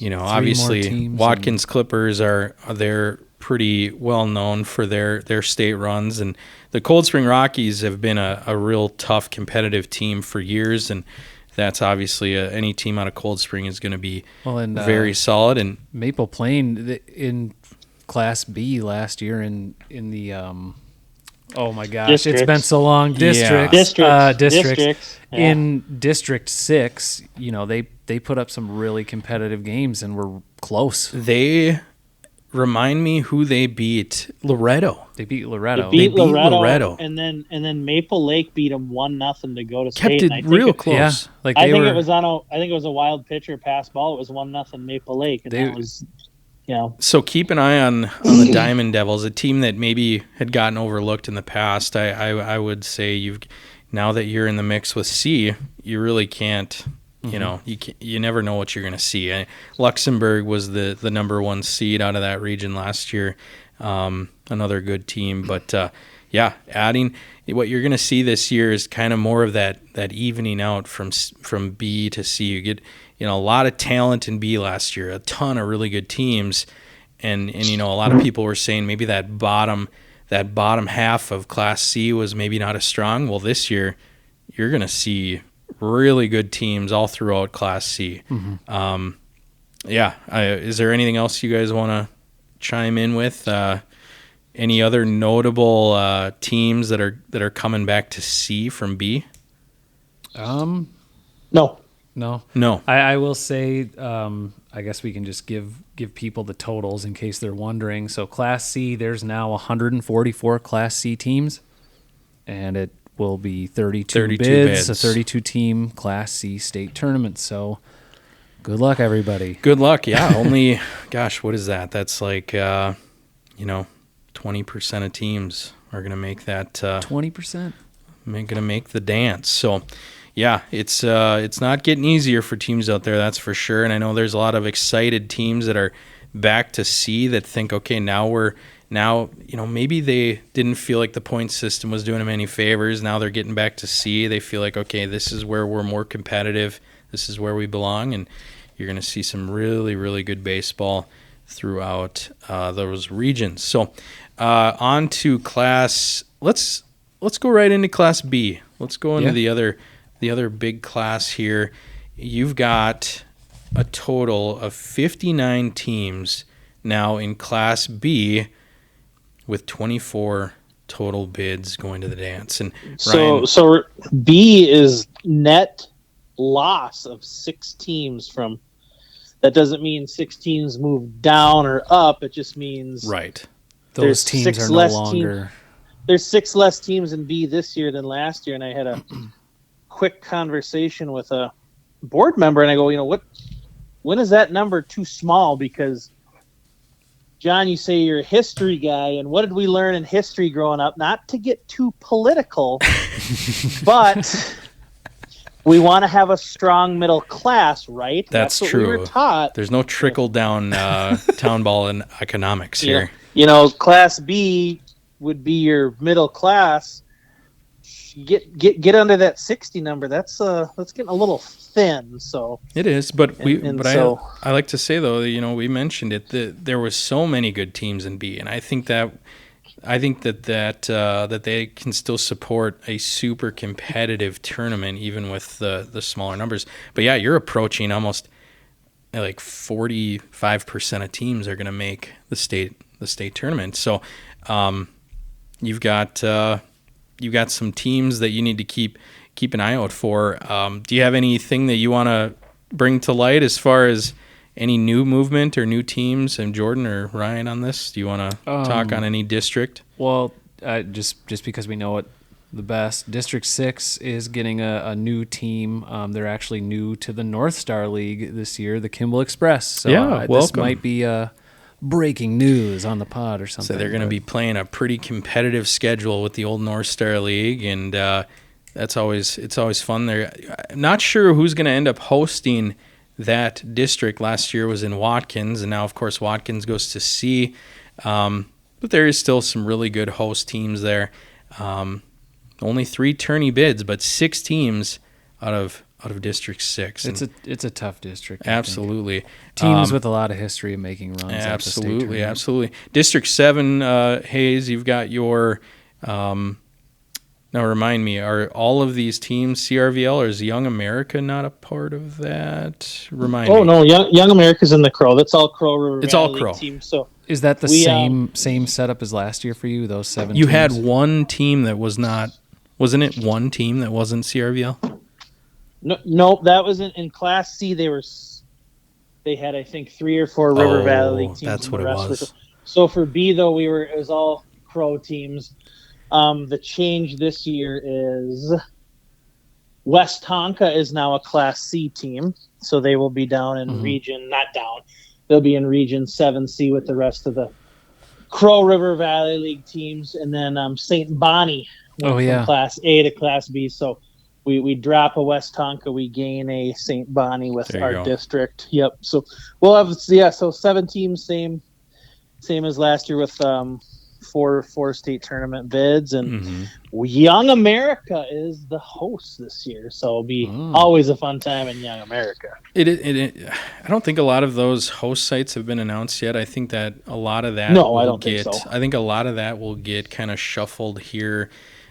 Speaker 2: Obviously Watkins Clippers they're pretty well known for their state runs, and the Cold Spring Rockies have been a real tough competitive team for years, and that's obviously any team out of Cold Spring is going to be very solid. And
Speaker 1: Maple Plain in Class B last year in the oh my gosh,
Speaker 3: Districts.
Speaker 1: It's been so long. Districts.
Speaker 3: Districts. Yeah.
Speaker 1: In District 6, they put up some really competitive games and were close.
Speaker 2: They remind me who they beat. Loretto.
Speaker 1: They beat Loretto.
Speaker 2: They beat Loretto.
Speaker 3: And then Maple Lake beat them 1-0 to go to
Speaker 2: Kept
Speaker 3: state.
Speaker 2: it real close.
Speaker 1: Yeah,
Speaker 3: I think it was a wild pitcher pass ball. It was 1-0 Maple Lake, and that was.
Speaker 2: So keep an eye on the Diamond Devils, a team that maybe had gotten overlooked in the past. I would say now that you're in the mix with C, you really can't. You never know what you're going to see. Luxembourg was the number 1 seed out of that region last year. Another good team, but adding what you're going to see this year is kind of more of that evening out from B to C. You get a lot of talent in B last year, a ton of really good teams, and a lot of people were saying maybe that bottom half of Class C was maybe not as strong. Well, this year you're going to see really good teams all throughout Class C. Is there anything else you guys want to chime in with? Any other notable teams that are coming back to C from B?
Speaker 3: No.
Speaker 1: I will say, I guess we can just give people the totals in case they're wondering. So Class C, there's now 144 Class C teams, and it will be 32 bids, a 32-team Class C state tournament. So good luck, everybody.
Speaker 2: Good luck, yeah. Only, gosh, what is that? That's like, 20% of teams are going to make that.
Speaker 1: 20%?
Speaker 2: Going to make the dance. So, yeah, it's not getting easier for teams out there, that's for sure. And I know there's a lot of excited teams that are back to C that think, okay, now maybe they didn't feel like the point system was doing them any favors. Now they're getting back to C. They feel like, okay, this is where we're more competitive. This is where we belong. And you're going to see some really, really good baseball throughout those regions. So on to Class. Let's go right into Class B. Let's go into the other big class here. You've got a total of 59 teams now in Class B with 24 total bids going to the dance. And
Speaker 3: so B is net loss of 6 teams from. That doesn't mean 6 teams move down or up. It just means
Speaker 1: those teams are no longer.
Speaker 3: There's 6 less teams in B this year than last year, and I had a quick conversation with a board member, and I go, when is that number too small? Because John, you say you're a history guy, and what did we learn in history growing up? Not to get too political, but we want to have a strong middle class, right?
Speaker 2: That's
Speaker 3: what
Speaker 2: true.
Speaker 3: We were taught.
Speaker 2: There's no trickle down town ball in economics here.
Speaker 3: Class B would be your middle class. Get under that 60 number. That's getting a little thin. So
Speaker 2: it is, but I like to say though, we mentioned it, that there was so many good teams in B, and I think that they can still support a super competitive tournament even with the smaller numbers. But yeah, you're approaching almost like 45% of teams are going to make the state tournament. So you've got some teams that you need to keep an eye out for. Do you have anything that you want to bring to light as far as any new movement or new teams, and Jordan or Ryan on this? Do you want to talk on any district?
Speaker 1: Well, just because we know it the best, District 6 is getting a new team. They're actually new to the North Star League this year, the Kimball Express. So this might be breaking news on the pod or something.
Speaker 2: So they're going to be playing a pretty competitive schedule with the old North Star League, and it's always fun there. I'm not sure who's going to end up hosting that district. Last year was in Watkins, and now, of course, Watkins goes to C. But there is still some really good host teams there. Only 3 tourney bids, but 6 teams out of District 6.
Speaker 1: It's a tough district.
Speaker 2: Absolutely.
Speaker 1: Teams with a lot of history of making runs.
Speaker 2: Absolutely. District 7, Hayes, you've got your... now remind me, are all of these teams CRVL, or is Young America not a part of that? Remind me.
Speaker 3: Oh, no, Young America's in the Crow. That's all Crow River Valley.
Speaker 2: It's all Crow.
Speaker 3: Teams, so
Speaker 1: is that the same setup as last year for you, those 7
Speaker 2: You
Speaker 1: teams?
Speaker 2: had one team that was not... Wasn't it one team that wasn't CRVL?
Speaker 3: No, that was in Class C. They had, I think, 3 or 4 River Valley teams.
Speaker 2: That's what it was.
Speaker 3: So for B, though, it was all Crow teams. The change this year is West Tonka is now a Class C team, so they will be down in region, not down. They'll be in Region 7C with the rest of the Crow River Valley League teams, and then St. Bonnie went from Class A to Class B. So we drop a West Tonka, we gain a St. Bonnie with our district. Yep. So we'll have so 7 teams, same as last year with 4 state tournament bids, and Young America is the host this year, so it'll be always a fun time in Young America.
Speaker 2: I don't think a lot of those host sites have been announced yet. I think that a lot of that think so. I think a lot of that will get kind of shuffled here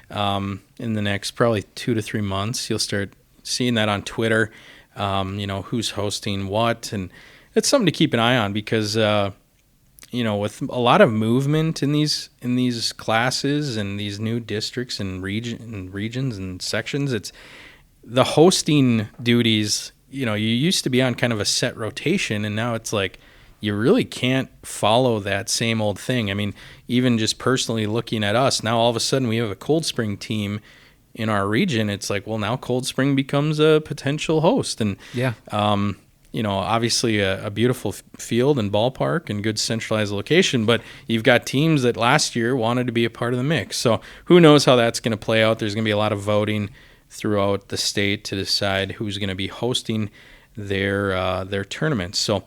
Speaker 2: in the next probably 2 to 3 months. You'll start seeing that on Twitter, who's hosting what, and it's something to keep an eye on because with a lot of movement in these classes and these new districts and regions and sections, it's the hosting duties. You used to be on kind of a set rotation, and now it's like you really can't follow that same old thing. I mean, even just personally looking at us, now all of a sudden we have a Cold Spring team in our region. It's like, well, now Cold Spring becomes a potential host, and obviously a beautiful field and ballpark and good centralized location, but you've got teams that last year wanted to be a part of the mix. So who knows how that's going to play out. There's going to be a lot of voting throughout the state to decide who's going to be hosting their tournaments. So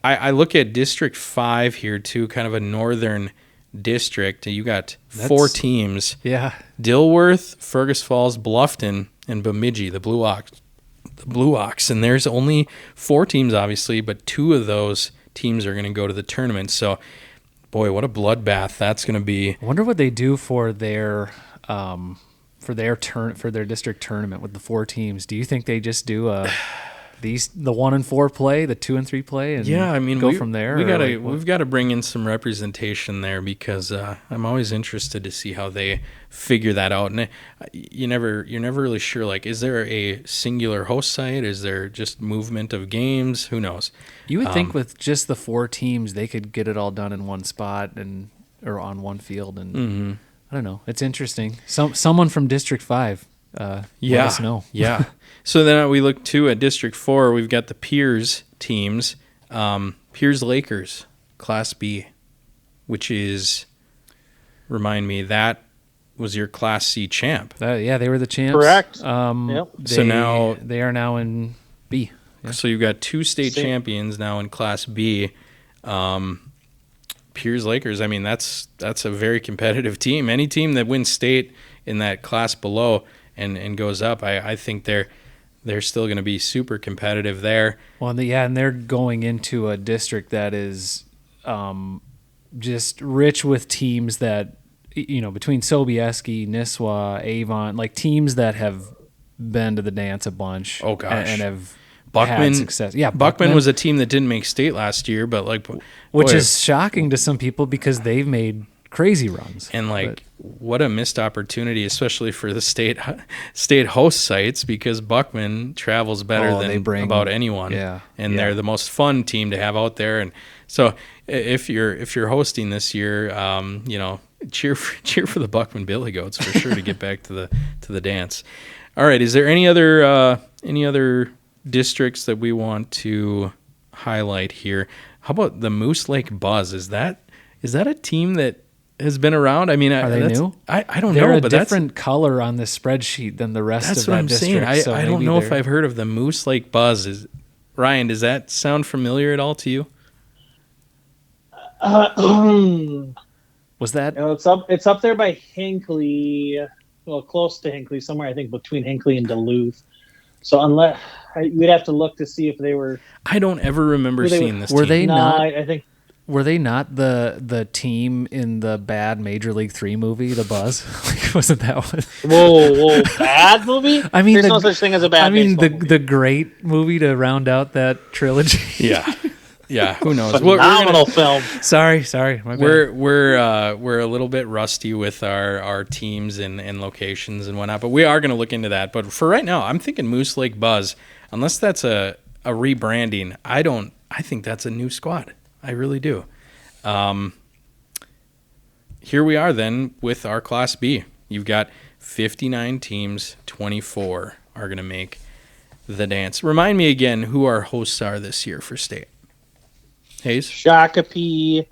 Speaker 2: I look at District 5 here too, kind of a northern district. You got 4 teams.
Speaker 1: Yeah.
Speaker 2: Dilworth, Fergus Falls, Bluffton, and Bemidji, the Blue Ox, and there's only 4 teams, obviously, but 2 of those teams are going to go to the tournament. So, boy, what a bloodbath that's going to be.
Speaker 1: I wonder what they do for their district tournament with the 4 teams. Do you think they just do the 1 and 4 play, the 2 and 3 play, and go from there.
Speaker 2: We've got to bring in some representation there because I'm always interested to see how they figure that out. And you're never really sure. Like, is there a singular host site? Is there just movement of games? Who knows?
Speaker 1: You would think with just the 4 teams, they could get it all done in one spot or on one field. And I don't know. It's interesting. Someone from District 5. Let us know.
Speaker 2: Yeah. So then we look too at District 4. We've got the Piers teams. Piers Lakers, Class B, which is, remind me, that was your Class C champ.
Speaker 1: They were the champs.
Speaker 3: Correct.
Speaker 1: Yep.
Speaker 2: So now
Speaker 1: they are now in B. Yeah.
Speaker 2: So you've got 2 state champions now in Class B. Piers Lakers, I mean, that's a very competitive team. Any team that wins state in that class below and goes up, I think they're still going to be super competitive there.
Speaker 1: Well, and they're going into a district that is just rich with teams that, between Sobieski, Nisswa, Avon, like teams that have been to the dance a bunch.
Speaker 2: Oh, gosh.
Speaker 1: And have
Speaker 2: Buckman,
Speaker 1: had success. Yeah,
Speaker 2: Buckman was a team that didn't make state last year, but
Speaker 1: which is shocking to some people because they've made crazy runs.
Speaker 2: And what a missed opportunity, especially for the state host sites, because Buckman travels better than about anyone.
Speaker 1: Yeah,
Speaker 2: and they're the most fun team to have out there. And so if you're hosting this year, cheer for the Buckman Billy Goats for sure to get back to the dance. All right, is there any other districts that we want to highlight here? How about the Moose Lake Buzz? Is that a team that has been around? I mean,
Speaker 1: are they new?
Speaker 2: I don't
Speaker 1: They're
Speaker 2: know,
Speaker 1: a
Speaker 2: but
Speaker 1: different color on this spreadsheet than the rest of that district.
Speaker 2: That's what I'm saying.
Speaker 1: So
Speaker 2: I don't know if I've heard of the Moose Lake Buzz. Ryan, does that sound familiar at all to you?
Speaker 1: Was that?
Speaker 3: It's up there by Hinckley. Well, close to Hinckley, somewhere I think between Hinckley and Duluth. So unless we'd have to look to see if they were.
Speaker 2: I don't ever remember seeing this.
Speaker 1: Were
Speaker 2: team.
Speaker 1: they not?
Speaker 3: I think.
Speaker 1: Were they not the team in the bad Major League 3 movie, The Buzz? Wasn't that one?
Speaker 3: Whoa, bad movie?
Speaker 1: I mean,
Speaker 3: there's no such thing as a bad.
Speaker 1: The great movie to round out that trilogy.
Speaker 2: Yeah. Who knows?
Speaker 3: Phenomenal film.
Speaker 1: Sorry. My bad.
Speaker 2: We're a little bit rusty with our teams and locations and whatnot, but we are going to look into that. But for right now, I'm thinking Moose Lake Buzz. Unless that's a rebranding, I think that's a new squad. I really do. Here we are then with our Class B. You've got 59 teams, 24 are going to make the dance. Remind me again who our hosts are this year for state. Hayes?
Speaker 3: Shakopee,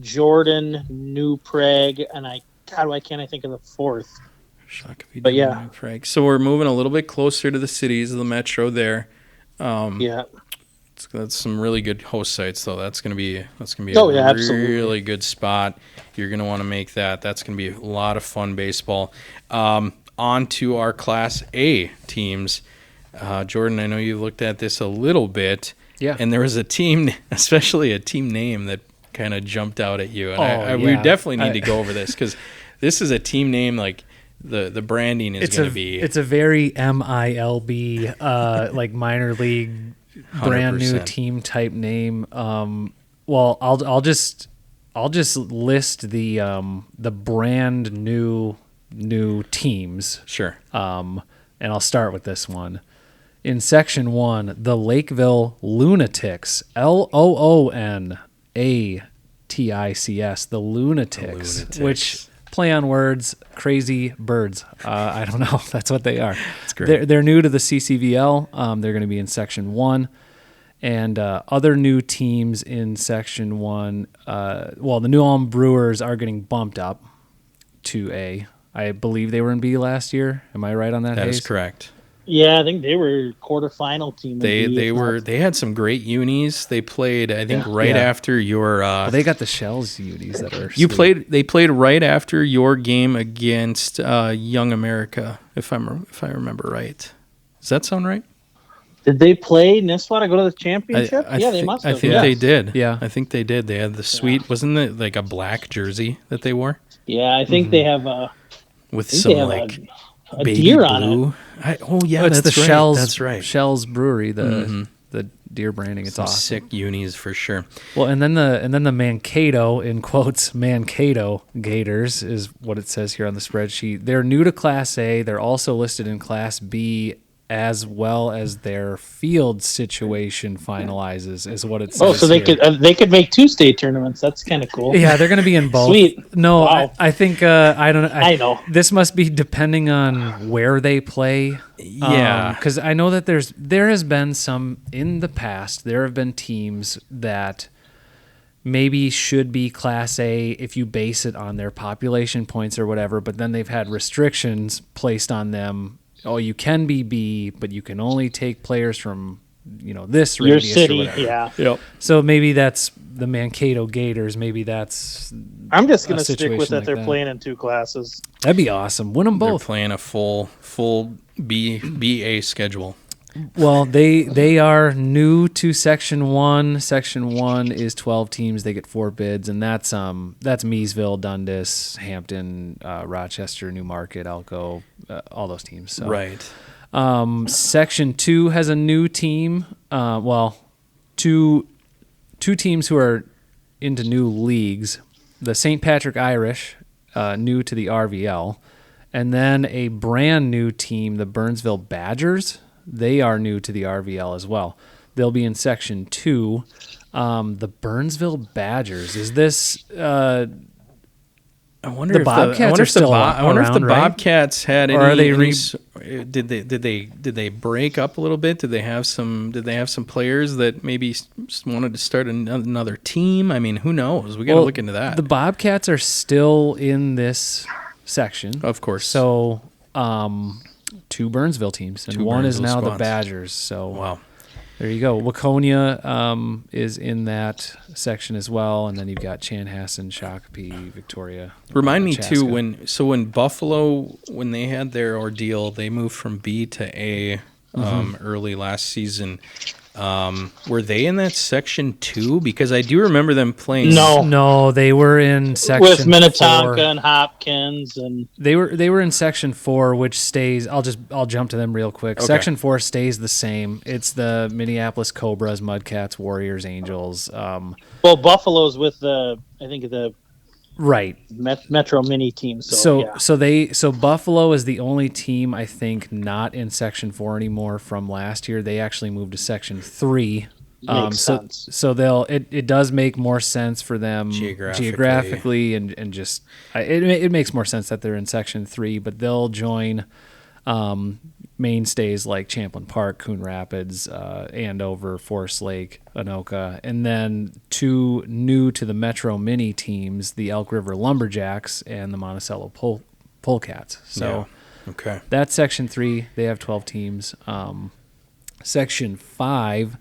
Speaker 3: Jordan, New Prague, and why can't I think of the fourth?
Speaker 2: Shakopee,
Speaker 3: but yeah.
Speaker 2: New Prague. So we're moving a little bit closer to the cities of the metro there. That's some really good host sites, though. That's gonna be a really good spot. You're gonna want to make that. That's gonna be a lot of fun baseball. On to our Class A teams. Jordan, I know you looked at this a little bit.
Speaker 1: Yeah.
Speaker 2: And there was a team, especially a team name that kind of jumped out at you. And we definitely need to go over this because this is a team name like the branding is going to be.
Speaker 1: It's a very MILB like minor league 100%. Brand new team type name. Well, I'll just list the brand new teams.
Speaker 2: Sure.
Speaker 1: And I'll start with this one. In Section 1, the Lakeville Lunatics, LOONATICS, the Lunatics, which play on words, crazy birds. I don't know. That's what they are.
Speaker 2: That's great.
Speaker 1: They're new to the CCVL. They're going to be in Section 1. And other new teams in Section 1, the New Ulm Brewers are getting bumped up to A. I believe they were in B last year. Am I right on that?
Speaker 2: That
Speaker 1: Hayes?
Speaker 2: is correct.
Speaker 3: Yeah, I think they were quarterfinal team.
Speaker 2: They had some great unis. They played, I think, after your.
Speaker 1: They got the Shells unis that are.
Speaker 2: They played right after your game against Young America, if I remember right. Does that sound right?
Speaker 3: Did they play Nisswa to go to the championship? They must have.
Speaker 2: I think they did.
Speaker 1: Yeah,
Speaker 2: I think they did. They had the sweet. Wasn't it like a black jersey that they wore?
Speaker 3: Yeah, I think they have
Speaker 2: with some like
Speaker 3: a deer on it.
Speaker 1: It's
Speaker 2: that's
Speaker 1: the
Speaker 2: right.
Speaker 1: Shell's.
Speaker 2: That's right.
Speaker 1: Shell's Brewery, the deer branding. It's
Speaker 2: Some
Speaker 1: awesome.
Speaker 2: sick unis for sure.
Speaker 1: Well, and then the Mankato, in quotes, Mankato Gators is what it says here on the spreadsheet. They're new to Class A. They're also listed in Class B, as well as their field situation finalizes, is what it says.
Speaker 3: Oh, so they could make 2 state tournaments. That's kind of cool.
Speaker 1: Yeah, they're going to be in both.
Speaker 3: Sweet.
Speaker 1: No,
Speaker 3: Wow.
Speaker 1: I think I don't know.
Speaker 3: I know.
Speaker 1: This must be depending on where they play.
Speaker 2: Yeah.
Speaker 1: Because I know that there has been some in the past. There have been teams that maybe should be Class A if you base it on their population points or whatever, but then they've had restrictions placed on them. Oh, you can be B, but you can only take players from this
Speaker 3: Your
Speaker 1: radius
Speaker 3: city,
Speaker 1: or whatever.
Speaker 3: yeah.
Speaker 2: Yep.
Speaker 1: So maybe that's the Mankato Gators. Maybe that's
Speaker 3: I'm just
Speaker 1: a
Speaker 3: going to stick with
Speaker 1: situation
Speaker 3: that.
Speaker 1: like
Speaker 3: They're
Speaker 1: that.
Speaker 3: playing in 2 classes.
Speaker 1: That'd be awesome. Win them
Speaker 2: They're
Speaker 1: both.
Speaker 2: playing a full BA schedule.
Speaker 1: Well, they are new to Section 1. Section 1 is 12 teams. They get 4 bids, and that's Meesville, Dundas, Hampton, Rochester, Newmarket, Elko, all those teams. So.
Speaker 2: Right.
Speaker 1: Section 2 has a new team. Two teams who are into new leagues. The St. Patrick Irish, new to the RVL, and then a brand new team, the Burnsville Badgers. They are new to the RVL as well. They'll be in Section 2. The Burnsville Badgers. Is this
Speaker 2: I wonder
Speaker 1: The
Speaker 2: if
Speaker 1: Bobcats are still
Speaker 2: I wonder if the
Speaker 1: around, right?
Speaker 2: Bobcats had any.
Speaker 1: Or are they
Speaker 2: did they break up a little bit? Did they have some players that maybe wanted to start another team? I mean, who knows? We got to look into that.
Speaker 1: The Bobcats are still in this section.
Speaker 2: Of course.
Speaker 1: So, 2 Burnsville teams, and
Speaker 2: 2
Speaker 1: one is
Speaker 2: Burnsville
Speaker 1: now the
Speaker 2: squads.
Speaker 1: Badgers. So
Speaker 2: Wow.
Speaker 1: there you go. Waconia is in that section as well, and then you've got Chanhassen, Shakopee, Victoria.
Speaker 2: Remind me
Speaker 1: Chaska.
Speaker 2: too when Buffalo, when they had their ordeal, they moved from B to A early last season. Were they in that Section 2? Because I do remember them playing.
Speaker 1: No, they were in section
Speaker 3: With Minnetonka
Speaker 1: 4.
Speaker 3: and Hopkins and
Speaker 1: They were in Section 4, which stays. I'll jump to them real quick.
Speaker 2: Okay.
Speaker 1: Section 4 stays the same. It's the Minneapolis Cobras, Mudcats, Warriors, Angels.
Speaker 3: well, Buffalo's with the
Speaker 1: Right.
Speaker 3: Metro Mini team. So
Speaker 1: So Buffalo is the only team I think not in Section 4 anymore from last year. They actually moved to Section 3.
Speaker 3: Makes sense.
Speaker 1: So it does make more sense for them geographically and just it makes more sense that they're in Section 3, but they'll join mainstays like Champlain Park, Coon Rapids, Andover, Forest Lake, Anoka, and then 2 new to the Metro Mini teams, the Elk River Lumberjacks and the Monticello Polecats. So
Speaker 2: Okay.
Speaker 1: that's Section 3. They have 12 teams. Section 5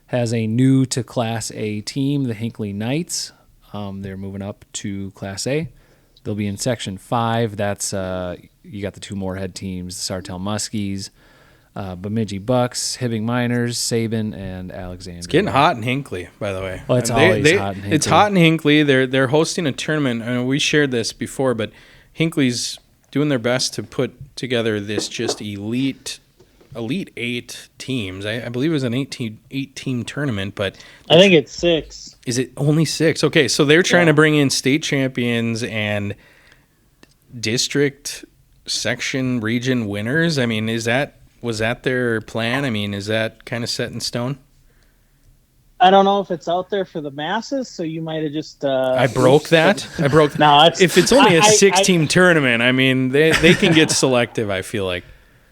Speaker 1: has a new to Class A team, the Hinckley Knights. They're moving up to Class A. They'll be in Section 5. That's you got the 2 Moorhead teams, the Sartell Muskies, Bemidji Bucks, Hibbing Miners, Sabin, and Alexandria.
Speaker 2: It's getting hot in Hinckley, by the way.
Speaker 1: Well, it's always hot in Hinckley.
Speaker 2: It's hot in Hinckley. They're hosting a tournament. I mean, we shared this before, but Hinckley's doing their best to put together this just elite 8 teams. I believe it was an 8-team tournament, but
Speaker 3: I think it's 6.
Speaker 2: is it only 6? Okay, so they're trying to bring in state champions and district, section, region winners. I mean, was that their plan? I mean, is that kind of set in stone?
Speaker 3: I don't know if it's out there for the masses, so you might have just.
Speaker 2: I broke that.
Speaker 3: No, it's,
Speaker 2: if it's only a
Speaker 3: I-
Speaker 2: 6-team tournament, I mean, they can get selective, I feel like.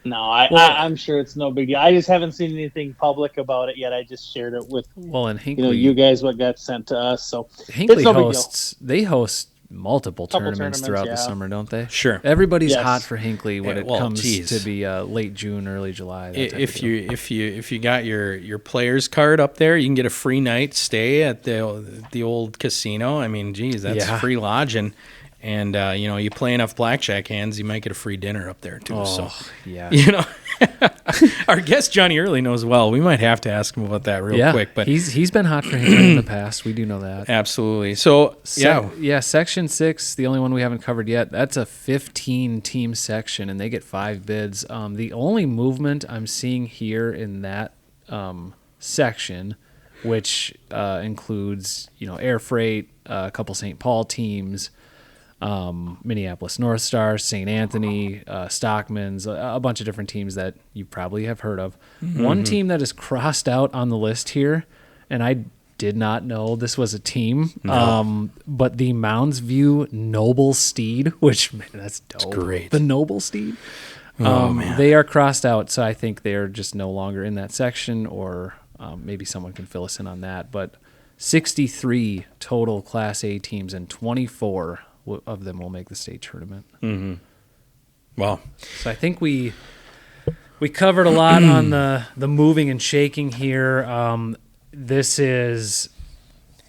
Speaker 3: No, I'm sure it's no big deal. I just haven't seen anything public about it yet. I just shared it with
Speaker 1: and Hinckley,
Speaker 3: you guys what got sent to us. So
Speaker 1: Hinckley
Speaker 3: it's no big deal.
Speaker 1: host multiple tournaments
Speaker 3: tournaments,
Speaker 1: throughout the
Speaker 3: yeah.
Speaker 1: summer, don't they?
Speaker 2: Sure.
Speaker 1: Everybody's
Speaker 3: Yes.
Speaker 1: hot for Hinckley when
Speaker 2: Yeah,
Speaker 1: it
Speaker 2: well,
Speaker 1: comes
Speaker 2: geez.
Speaker 1: to be late June, early July. that type of
Speaker 2: If
Speaker 1: deal.
Speaker 2: you got your players card up there, you can get a free night stay at the old casino. I mean, geez, that's
Speaker 1: Yeah.
Speaker 2: free lodging. And, you play enough blackjack hands, you might get a free dinner up there, too.
Speaker 1: Oh,
Speaker 2: so,
Speaker 1: yeah.
Speaker 2: Our guest, Jon Euerle, knows well. We might have to ask him about that real quick. But
Speaker 1: he's been hot for him in the past. We do know that.
Speaker 2: Absolutely. So,
Speaker 1: Section 6, the only one we haven't covered yet, that's a 15-team section, and they get 5 bids. The only movement I'm seeing here in that section, which includes, air freight, a couple St. Paul teams, Minneapolis North Stars, St. Anthony, Stockman's, a bunch of different teams that you probably have heard of. Mm-hmm. One team that is crossed out on the list here, and I did not know this was a team, but the Mounds View Noble Steed, which, man, that's dope.
Speaker 2: That's great.
Speaker 1: The Noble Steed.
Speaker 2: Man.
Speaker 1: They are crossed out, so I think they are just no longer in that section, or maybe someone can fill us in on that. But 63 total Class A teams, and 24 of them will make the state tournament.
Speaker 2: Mm-hmm. Wow.
Speaker 1: So I think we covered a lot on the moving and shaking here. This is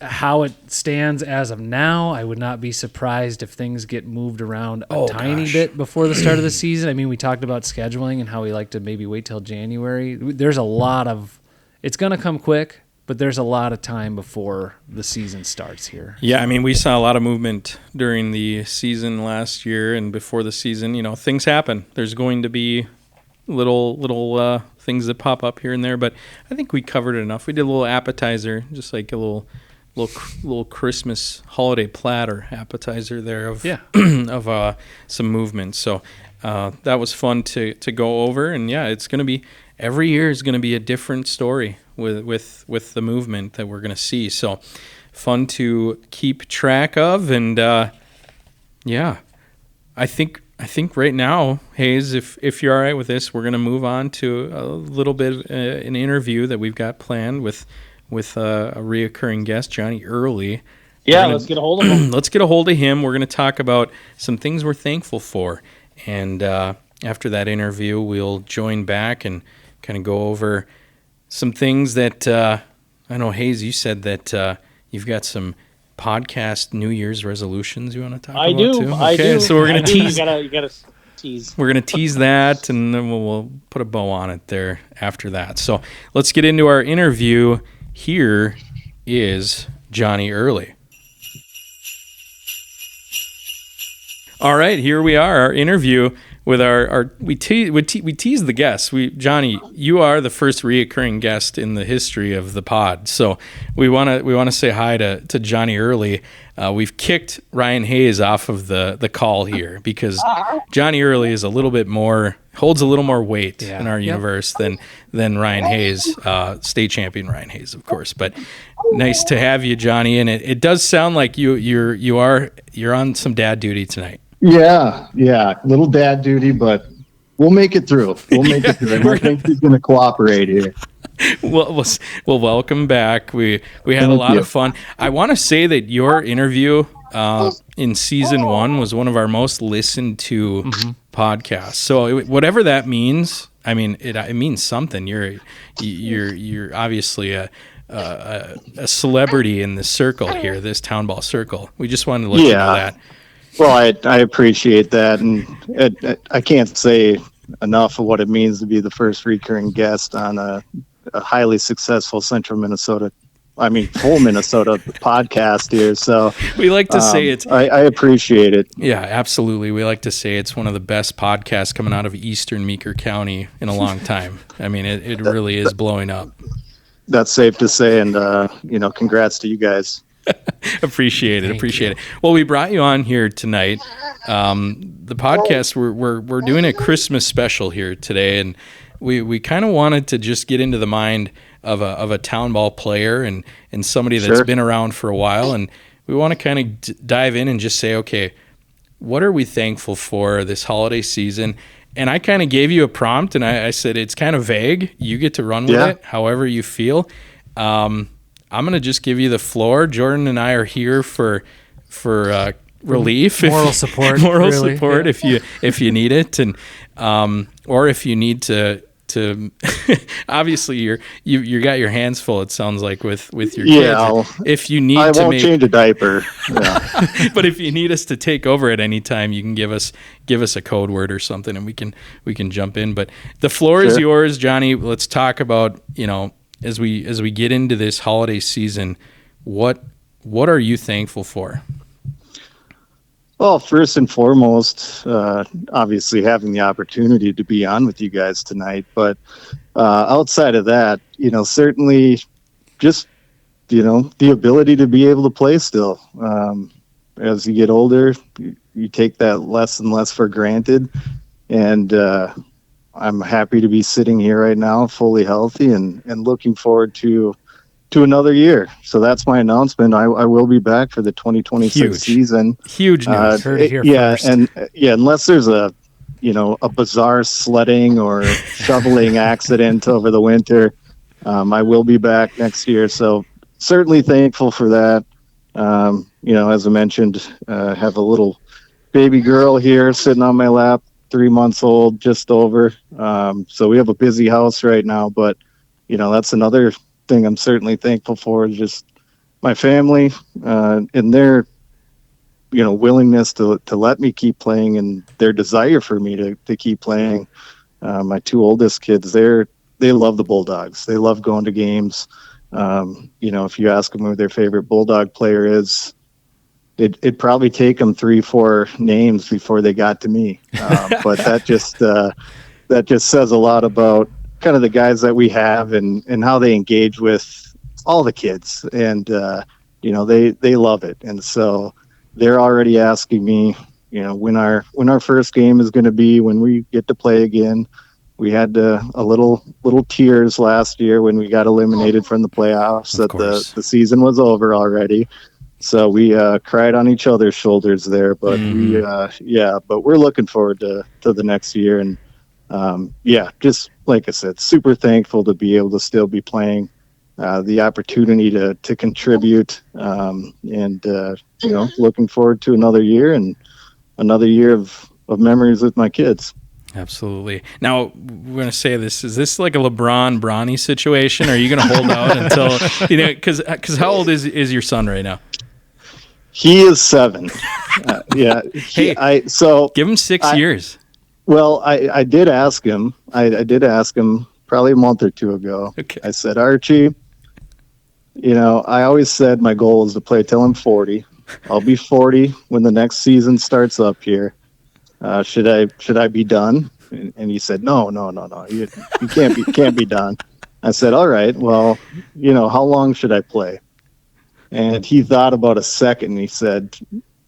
Speaker 1: how it stands as of now. I would not be surprised if things get moved around a tiny bit before the start of the season. I mean, we talked about scheduling and how we like to maybe wait till January. There's a lot of – it's going to come quick, but there's a lot of time before the season starts here.
Speaker 2: Yeah, I mean, we saw a lot of movement during the season last year, and before the season, things happen. There's going to be little things that pop up here and there, but I think we covered it enough. We did a little appetizer, just like a little Christmas holiday platter appetizer there of of some movement. So that was fun to go over, and it's going to be every year is going to be a different story with the movement that we're going to see. So fun to keep track of, and I think right now, Hayes, if you're all right with this, we're going to move on to a little bit an interview that we've got planned with a reoccurring guest, Jon Euerle.
Speaker 3: Yeah, let's get a hold of him.
Speaker 2: Let's get a hold of him. We're going to talk about some things we're thankful for, and after that interview, we'll join back and kind of go over some things that I know, Hayes, you said that you've got some podcast New Year's resolutions you want to talk about too?
Speaker 3: I do.
Speaker 2: So we're going to tease.
Speaker 3: You gotta tease.
Speaker 2: We're going to tease that, and then we'll put a bow on it there after that. So let's get into our interview. Here is Jon Euerle. All right, here we are, our interview with we tease the guests. Johnny, you are the first reoccurring guest in the history of the pod, so we want to say hi to Jon Euerle. We've kicked Ryan Hayes off of the call here because Jon Euerle is holds a little more weight in our universe than Ryan Hayes, state champion Ryan Hayes, of course. But nice to have you, Johnny. And it does sound like you're on some dad duty tonight.
Speaker 4: Yeah, little dad duty, but we'll make it through. I think he's going to cooperate here.
Speaker 2: Well, welcome back. We had a lot of fun. I want to say that your interview in season 1 was one of our most listened to podcasts. So whatever that means, I mean, it means something. You're obviously a celebrity in the circle here, this town ball circle. We just wanted to let you know that.
Speaker 4: Well, I appreciate that, and I can't say enough of what it means to be the first recurring guest on a highly successful full Minnesota podcast here. So
Speaker 2: we like to say it's.
Speaker 4: I appreciate it.
Speaker 2: Yeah, absolutely. We like to say it's one of the best podcasts coming out of Eastern Meeker County in a long time. I mean, it really is blowing up.
Speaker 4: That's safe to say, and congrats to you guys.
Speaker 2: Appreciate it. Well, we brought you on here tonight. The podcast, we're doing a Christmas special here today, and we kind of wanted to just get into the mind of a town ball player and somebody that's been around for a while, and we want to kind of dive in and just say, okay, what are we thankful for this holiday season? And I kind of gave you a prompt, and I said it's kind of vague. You get to run with it however you feel. I'm going to just give you the floor. Jordan and I are here for relief,
Speaker 1: moral support,
Speaker 2: support if you need it, and or if you need to to obviously you got your hands full, it sounds like, with your
Speaker 4: Yeah,
Speaker 2: kids. If you need
Speaker 4: I
Speaker 2: to
Speaker 4: won't change a diaper. Yeah.
Speaker 2: but if you need us to take over at any time, you can give us a code word or something, and we can jump in. But the floor is yours, Johnny. Let's talk about, as we get into this holiday season, what are you thankful for?
Speaker 4: Well, first and foremost, obviously having the opportunity to be on with you guys tonight. But outside of that, certainly just, the ability to be able to play still. As you get older, you take that less and less for granted. And I'm happy to be sitting here right now, fully healthy and looking forward to another year. So that's my announcement. I will be back for the 2026 season.
Speaker 2: Huge news.
Speaker 1: Heard it here first.
Speaker 4: And unless there's a bizarre sledding or shoveling accident over the winter, I will be back next year. So certainly thankful for that. As I mentioned, have a little baby girl here sitting on my lap, 3 months old, just over. So we have a busy house right now, but that's another thing I'm certainly thankful for, is just my family and their willingness to let me keep playing, and their desire for me to keep playing. My two oldest kids, they love the Bulldogs. They love going to games. If you ask them who their favorite Bulldog player is, it'd probably take them 3-4 names before they got to me. But that just says a lot about kind of the guys that we have and how they engage with all the kids, and they love it. And so they're already asking me, when our first game is going to be, when we get to play again. We had a little tears last year when we got eliminated from the playoffs, that the season was over already. So we cried on each other's shoulders there, but but we're looking forward to the next year. And just like I said, super thankful to be able to still be playing, the opportunity to contribute, and looking forward to another year and another year of memories with my kids.
Speaker 2: Absolutely. Now, we're going to say this. Is this like a LeBron-Bronny situation? Or are you going to hold out until, because how old is your son right now?
Speaker 4: He is 7.
Speaker 2: Give him 6 years.
Speaker 4: Well, I did ask him. I did ask him probably a month or two ago.
Speaker 2: Okay.
Speaker 4: I said, Archie, I always said my goal is to play till I'm 40. I'll be 40 when the next season starts up here. Should I be done? And he said, no. You can't be done. I said, all right, well, how long should I play? And he thought about a second, and he said,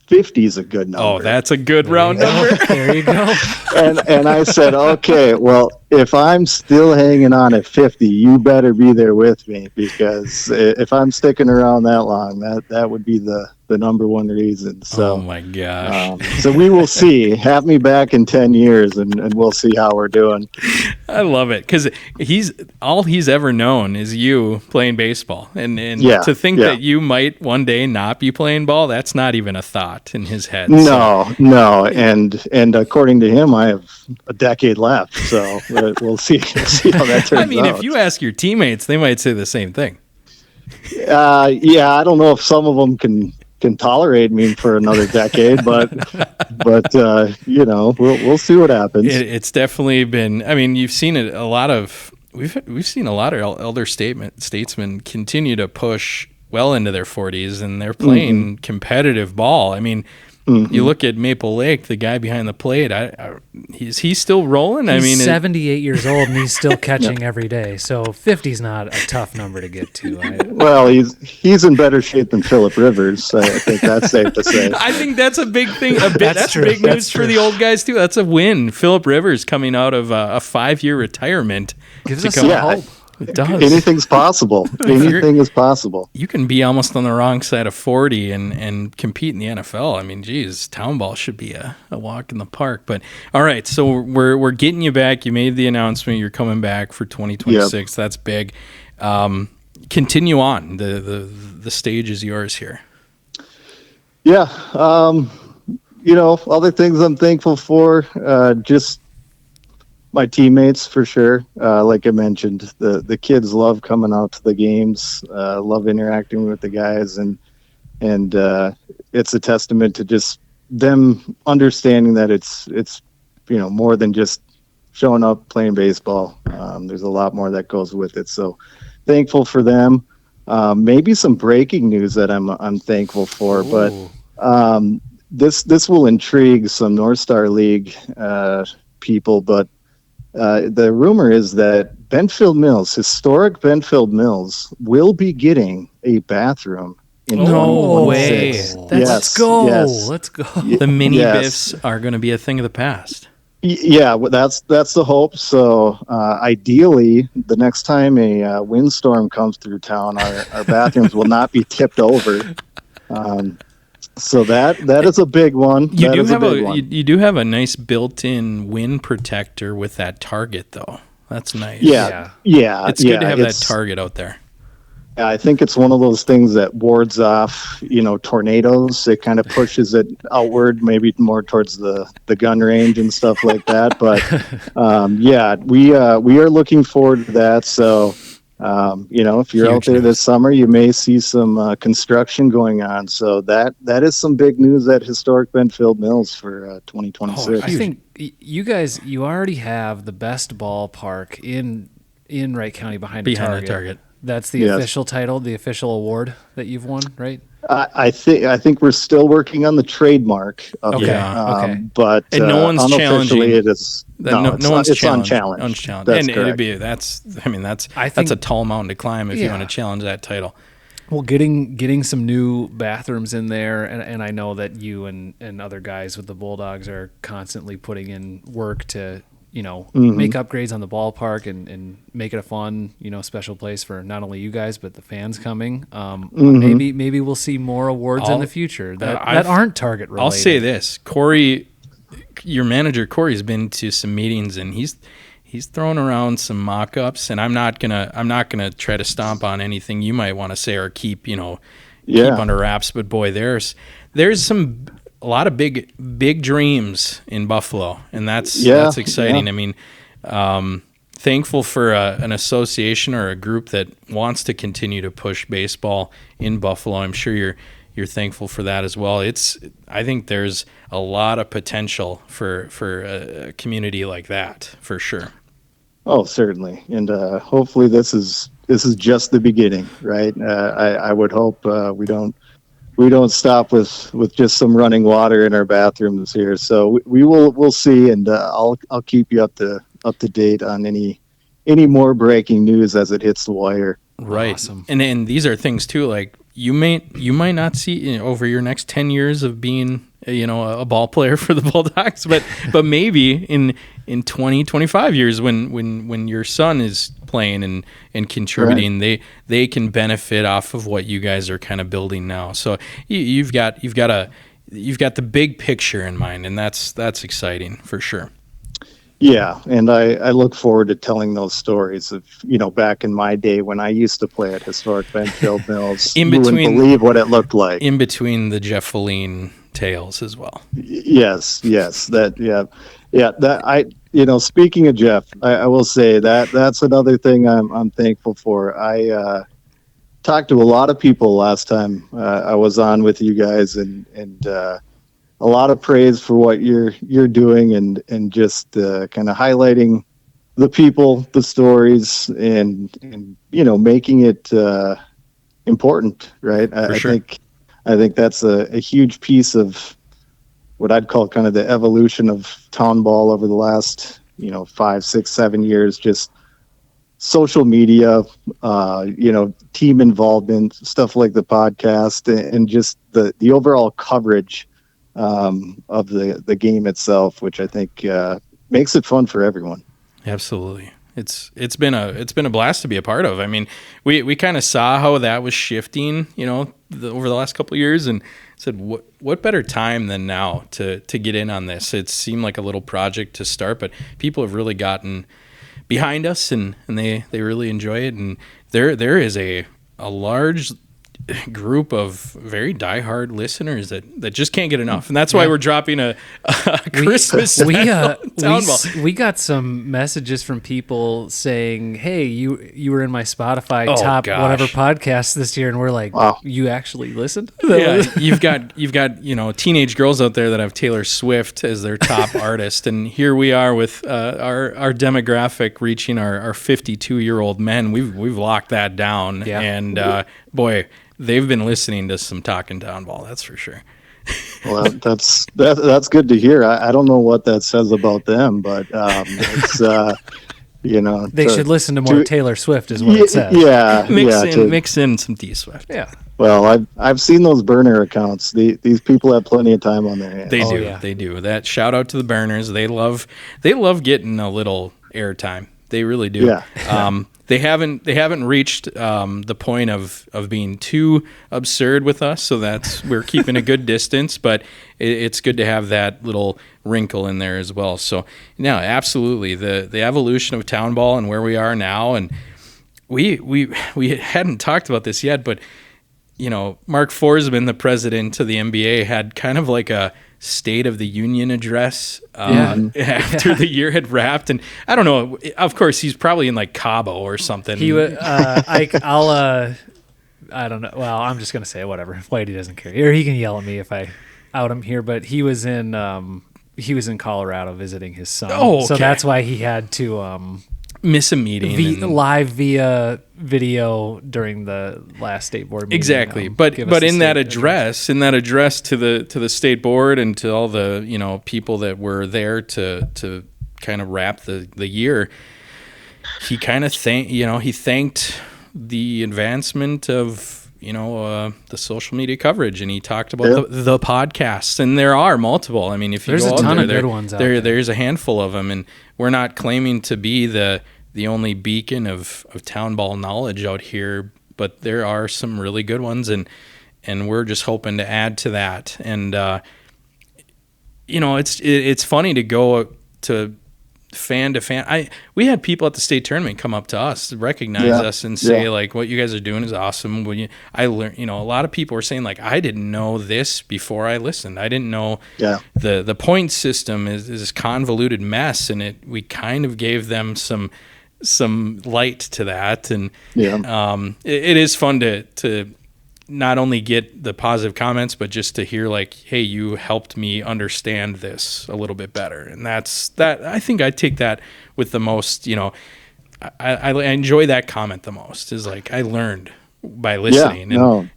Speaker 4: 50 is a good number.
Speaker 2: Oh, that's a good round number.
Speaker 1: There you go.
Speaker 4: And I said, okay, well, if I'm still hanging on at 50, you better be there with me, because if I'm sticking around that long, that would be the number one reason. So,
Speaker 2: oh my gosh.
Speaker 4: So we will see. Have me back in 10 years, and we'll see how we're doing.
Speaker 2: I love it, because he's ever known is you playing baseball, and to think that you might one day not be playing ball, that's not even a thought in his head.
Speaker 4: No, and according to him, I have a decade left, so we'll see how that turns out.
Speaker 2: I mean, if you ask your teammates, they might say the same thing.
Speaker 4: I don't know if some of them can tolerate me for another decade, but we'll see what happens.
Speaker 2: It's definitely been. I mean, you've seen it. We've seen a lot of elder statesmen continue to push well into their 40s, and they're playing competitive ball. I mean, you look at Maple Lake, the guy behind the plate. Is he still rolling?
Speaker 1: He's 78 years old, and he's still catching every day. So 50 is not a tough number to get to.
Speaker 4: Well, he's in better shape than Phillip Rivers. I think that's safe to say.
Speaker 2: I think that's a big thing. That's
Speaker 1: true.
Speaker 2: big news for the old guys too. That's a win. Phillip Rivers coming out of a 5-year retirement
Speaker 1: gives us some hope.
Speaker 2: It does.
Speaker 4: Anything's possible. Anything is possible.
Speaker 2: You can be almost on the wrong side of 40 and compete in the NFL. I mean, geez, town ball should be a walk in the park. But all right, so we're getting you back. You made the announcement. You're coming back for 2026. Yep. That's big. Continue on. The stage is yours here.
Speaker 4: Yeah. Other things I'm thankful for, just my teammates for sure. Like I mentioned, the kids love coming out to the games, love interacting with the guys, and it's a testament to just them understanding that it's more than just showing up playing baseball. There's a lot more that goes with it. So thankful for them. Maybe some breaking news that I'm thankful for, but this will intrigue some North Star League people. But the rumor is that historic Benfield Mills, will be getting a bathroom in
Speaker 2: No
Speaker 4: 2026.
Speaker 2: way.
Speaker 1: Let's go.
Speaker 4: Yes.
Speaker 1: Let's go.
Speaker 2: The mini
Speaker 4: Yes.
Speaker 2: biffs are going to be a thing of the past.
Speaker 4: Yeah, well, that's the hope. So ideally, the next time a windstorm comes through town, our bathrooms will not be tipped over. So that is a big one.
Speaker 2: You
Speaker 4: That
Speaker 2: do
Speaker 4: is
Speaker 2: have
Speaker 4: big one.
Speaker 2: you do have a nice built-in wind protector with that target, though. That's nice.
Speaker 4: Yeah.
Speaker 2: It's good to have that
Speaker 4: it's-
Speaker 2: target out there.
Speaker 4: I think it's one of those things that wards off, tornadoes. It kind of pushes it outward, maybe more towards the gun range and stuff like that. But we are looking forward to that. So, if you're out
Speaker 2: Huge
Speaker 4: there
Speaker 2: news.
Speaker 4: this summer, you may see some construction going on. So that is some big news at Historic Benfield Mills for 2026.
Speaker 1: I think you already have the best ballpark in Wright County behind
Speaker 2: a
Speaker 1: Target.
Speaker 2: target.
Speaker 1: That's the
Speaker 4: Yes.
Speaker 1: official title, the official award that you've won, right?
Speaker 4: I think we're still working on the trademark of
Speaker 1: Okay.
Speaker 4: it.
Speaker 1: Okay.
Speaker 4: But
Speaker 2: And no one's
Speaker 4: unofficially
Speaker 2: challenging
Speaker 4: it is. It's unchallenged.
Speaker 2: Unchallenged.
Speaker 4: That's
Speaker 2: and
Speaker 4: correct.
Speaker 2: that's a tall mountain to climb if you
Speaker 1: Yeah.
Speaker 2: want to challenge that title.
Speaker 1: Well, getting some new bathrooms in there, and I know that you and other guys with the Bulldogs are constantly putting in work to make upgrades on the ballpark and make it a fun special place for not only you guys but the fans coming. Maybe we'll see more awards in the future that aren't Target related.
Speaker 2: I'll say this, Corey, your manager Corey's been to some meetings and he's thrown around some mock-ups, and I'm not gonna try to stomp on anything you might want to say or keep under wraps. But boy, there's a lot of big dreams in Buffalo, and that's exciting.
Speaker 4: Yeah.
Speaker 2: I mean, thankful for an association or a group that wants to continue to push baseball in Buffalo. I'm sure you're thankful for that as well. I think there's a lot of potential for a community like that, for sure.
Speaker 4: Oh, certainly, and hopefully this is just the beginning, right? I would hope we don't stop with just some running water in our bathrooms here. So we'll see, and I'll keep you up to date on any more breaking news as it hits the wire.
Speaker 2: Right.
Speaker 1: Awesome.
Speaker 2: And these are things too, like you might not see over your next 10 years of being a ball player for the Bulldogs, but maybe in 20, 25 years when your son is playing and contributing,
Speaker 4: Right.
Speaker 2: they can benefit off of what you guys are kind of building now. So you've got the big picture in mind, and that's exciting for sure.
Speaker 4: Yeah, and I look forward to telling those stories of back in my day when I used to play at Historic Benfield Mills.
Speaker 2: In
Speaker 4: You
Speaker 2: between-
Speaker 4: wouldn't believe what it looked like.
Speaker 2: In between the Jeff Feline tales as well.
Speaker 4: Yes, that speaking of Jeff, I will say that's another thing I'm thankful for. I talked to a lot of people last time I was on with you guys, and a lot of praise for what you're doing, and just kind of highlighting the people, the stories, and making it important, right?
Speaker 2: For sure.
Speaker 4: I think that's a huge piece of what I'd call kind of the evolution of town ball over the last 5, 6, 7 years. Just social media, team involvement, stuff like the podcast, and just the overall coverage of the game itself, which I think makes it fun for everyone.
Speaker 2: Absolutely. It's been a blast to be a part of. I mean, we kind of saw how that was shifting, over the last couple of years, and said, what better time than now to get in on this? It seemed like a little project to start, but people have really gotten behind us, and they really enjoy it. And there is a large group of very diehard listeners that just can't get enough, and that's why we're dropping a Christmas special Town Ball.
Speaker 1: We got some messages from people saying, "Hey, you were in my Spotify top
Speaker 2: gosh.
Speaker 1: whatever podcast this year," and we're like,
Speaker 4: Wow.
Speaker 1: "You actually listened?"
Speaker 2: Yeah, you've got teenage girls out there that have Taylor Swift as their top artist, and here we are with our demographic reaching our 52-year-old men. We've locked that down, and boy, they've been listening to some Talking Town Ball, that's for sure.
Speaker 4: Well, that's good to hear. I don't know what that says about them, but it's
Speaker 1: They should listen to more Taylor Swift, is what it says.
Speaker 4: Yeah,
Speaker 2: Mix in some T Swift.
Speaker 1: Yeah.
Speaker 4: Well, I've seen those burner accounts. These people have plenty of time on their hands.
Speaker 2: They do. That shout out to the burners. They love getting a little airtime. They really do.
Speaker 4: Yeah.
Speaker 2: They haven't reached the point of being too absurd with us, so we're keeping a good distance. But it's good to have that little wrinkle in there as well. So no, absolutely the evolution of Town Ball and where we are now, and we hadn't talked about this yet, but Mark Forsman, the president of the NBA, had kind of like a State of the Union address after the year had wrapped, and I don't know. Of course, he's probably in like Cabo or something.
Speaker 1: He would. I don't know. Well, I'm just gonna say whatever. Whitey doesn't care, or he can yell at me if I out him here. But he was in Colorado visiting his son.
Speaker 2: Oh, okay.
Speaker 1: So that's why he had to
Speaker 2: miss a meeting
Speaker 1: live via video during the last state board meeting.
Speaker 2: Exactly. But in that address to the state board and to all the people that were there to kind of wrap the year, he kind of thanked the advancement of the social media coverage, and he talked about the podcasts, and there are multiple. I mean, if you
Speaker 1: there's
Speaker 2: go
Speaker 1: a ton
Speaker 2: out
Speaker 1: of good ones out
Speaker 2: there's a handful of them, and we're not claiming to be the only beacon of Town Ball knowledge out here, but there are some really good ones, and we're just hoping to add to that. And it's funny to go to fan. We had people at the state tournament come up to us, recognize us, and say like, "What you guys are doing is awesome." I learned, a lot of people were saying like, "I didn't know this before I listened. I didn't know the point system is this convoluted mess," and we kind of gave them some light to that, and it is fun to not only get the positive comments, but just to hear like, "Hey, you helped me understand this a little bit better," and that I think I take that with the most. I enjoy that comment the most. Is like, I learned by listening,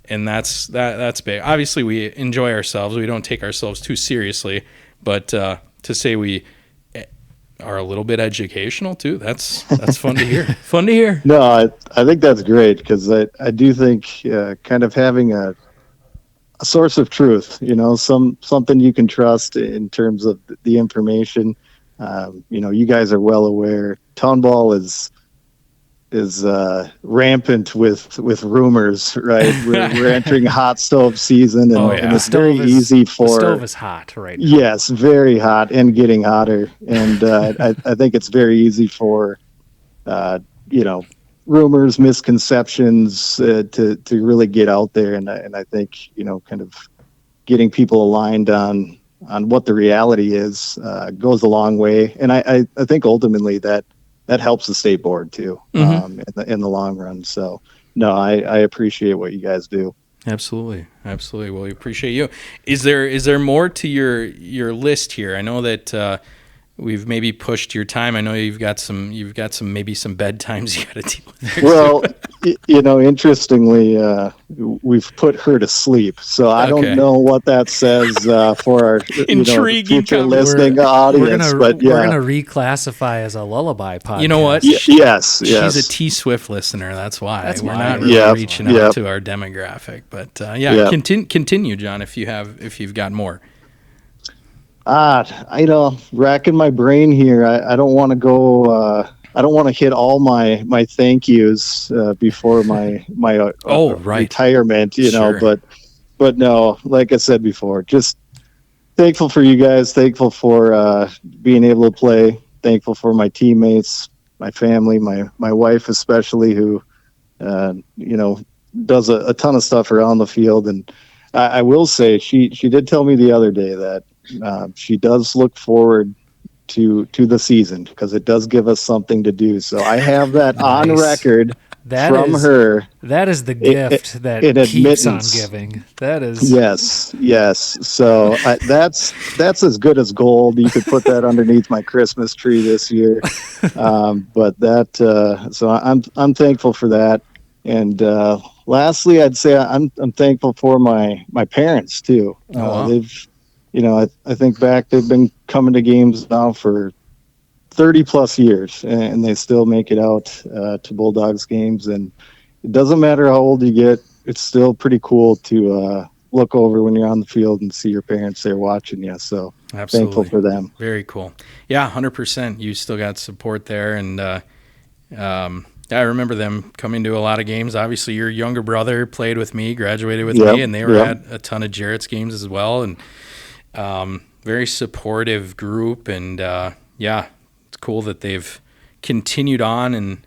Speaker 2: and that's big. Obviously, we enjoy ourselves. We don't take ourselves too seriously, but to say we are a little bit educational too, that's fun to hear. Fun to hear.
Speaker 4: No, I think that's great, because I do think kind of having a source of truth, something you can trust in terms of the information. You guys are well aware Town Ball is rampant with rumors, right? We're entering hot stove season, and it's very easy for...
Speaker 1: The stove is hot right now.
Speaker 4: Yes, very hot and getting hotter. And I think it's very easy for, rumors, misconceptions to really get out there. And I think, kind of getting people aligned on what the reality is goes a long way. And I think ultimately that helps the state board too, in the long run. So no, I appreciate what you guys do.
Speaker 2: Absolutely. Well, we appreciate you. Is there more to your list here? I know that we've maybe pushed your time. I know you've got some maybe some bedtimes you got to deal with there.
Speaker 4: Well, interestingly, we've put her to sleep, so I don't know what that says for our future listening audience. We're
Speaker 1: gonna reclassify as a lullaby podcast.
Speaker 2: You know what?
Speaker 4: Yes.
Speaker 2: She's a T Swift listener. That's why we're not really reaching out to our demographic. But continue, John, if you've got more.
Speaker 4: Racking my brain here. I don't want to go. I don't want to hit all my thank yous before my retirement. But no, like I said before, just thankful for you guys. Thankful for being able to play. Thankful for my teammates, my family, my wife especially, who does a ton of stuff around the field. And I will say she did tell me the other day that she does look forward to the season because it does give us something to do. So I have that on record from her.
Speaker 1: That is the gift that keeps on giving. That is
Speaker 4: yes. So that's as good as gold. You could put that underneath my Christmas tree this year. But that so I'm thankful for that. And lastly, I'd say I'm thankful for my parents too. They've, I think back, they've been coming to games now for 30 plus years, and they still make it out to Bulldogs games. And it doesn't matter how old you get, it's still pretty cool to look over when you're on the field and see your parents there watching you. So
Speaker 2: absolutely
Speaker 4: thankful for them.
Speaker 2: Very cool. Yeah, 100%. You still got support there. And I remember them coming to a lot of games. Obviously, your younger brother played with me, graduated with me, and they were at a ton of Jarrett's games as well. And very supportive group. And it's cool that they've continued on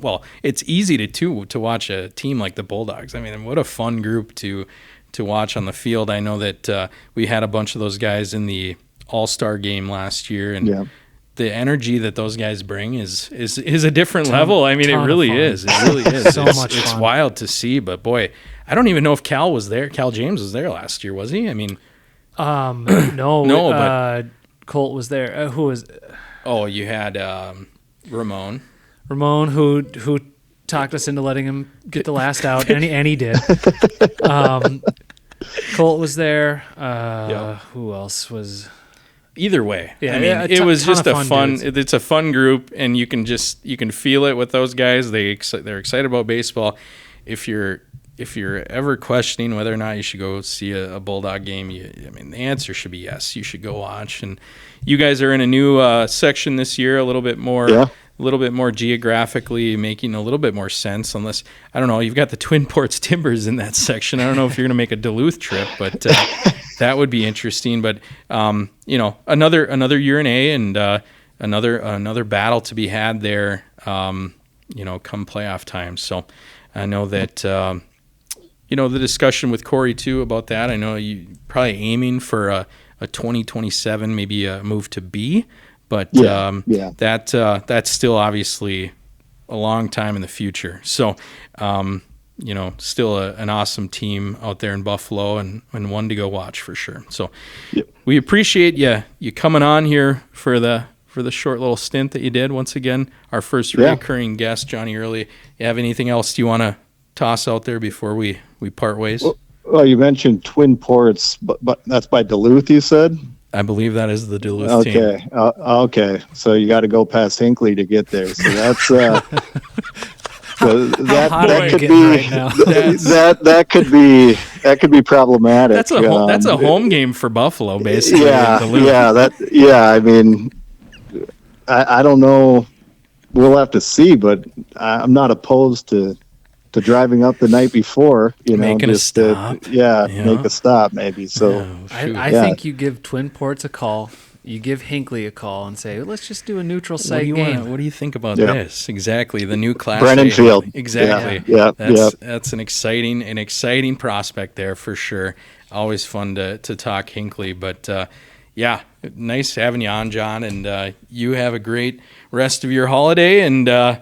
Speaker 2: well, it's easy to watch a team like the Bulldogs. I mean, what a fun group to watch on the field. I know that we had a bunch of those guys in the All-Star game last year, and the energy that those guys bring is a different level. I mean, it really is. It really is.
Speaker 1: So much fun.
Speaker 2: It's wild to see, but boy, I don't even know if Cal was there. Cal James was there last year, was he? I mean,
Speaker 1: no, but Colt was there. Who was?
Speaker 2: Oh, you had Ramon.
Speaker 1: Ramon, who talked us into letting him get the last out, and he did. Colt was there. Who else was?
Speaker 2: Either way,
Speaker 1: yeah,
Speaker 2: I mean, it was just a fun. It's a fun group, and you can feel it with those guys. They're excited about baseball. If you're ever questioning whether or not you should go see a Bulldog game, the answer should be yes. You should go watch. And you guys are in a new section this year, a little bit more geographically making a little bit more sense. Unless, I don't know, you've got the Twin Ports Timbers in that section. I don't know if you're going to make a Duluth trip, but that would be interesting. But another year in A, and another battle to be had there. Come playoff time. So I know that. The discussion with Corey too about that. I know you probably aiming for a 2027, maybe a move to B, but that's still obviously a long time in the future. So, still an awesome team out there in Buffalo, and one to go watch for sure. So, we appreciate you coming on here for the short little stint that you did. Once again, our first recurring guest, Jon Euerle. You have anything else you want to toss out there before we part ways?
Speaker 4: Well, you mentioned Twin Ports, but that's by Duluth, you said?
Speaker 2: I believe that is the Duluth team.
Speaker 4: Okay. So you got to go past Hinckley to get there. So that's that could be problematic.
Speaker 2: That's a home game for Buffalo, basically.
Speaker 4: I mean, I don't know. We'll have to see, but I'm not opposed to driving up the night before,
Speaker 2: making a stop.
Speaker 4: Make a stop maybe. So
Speaker 1: I think you give Twin Ports a call. You give Hinckley a call and say, let's just do a neutral site game.
Speaker 2: What do you think about this? Exactly. The new Class
Speaker 4: Brennan Field.
Speaker 2: Exactly.
Speaker 4: Yeah.
Speaker 2: That's an exciting prospect there for sure. Always fun to talk Hinckley, but nice having you on, Jon, and you have a great rest of your holiday, and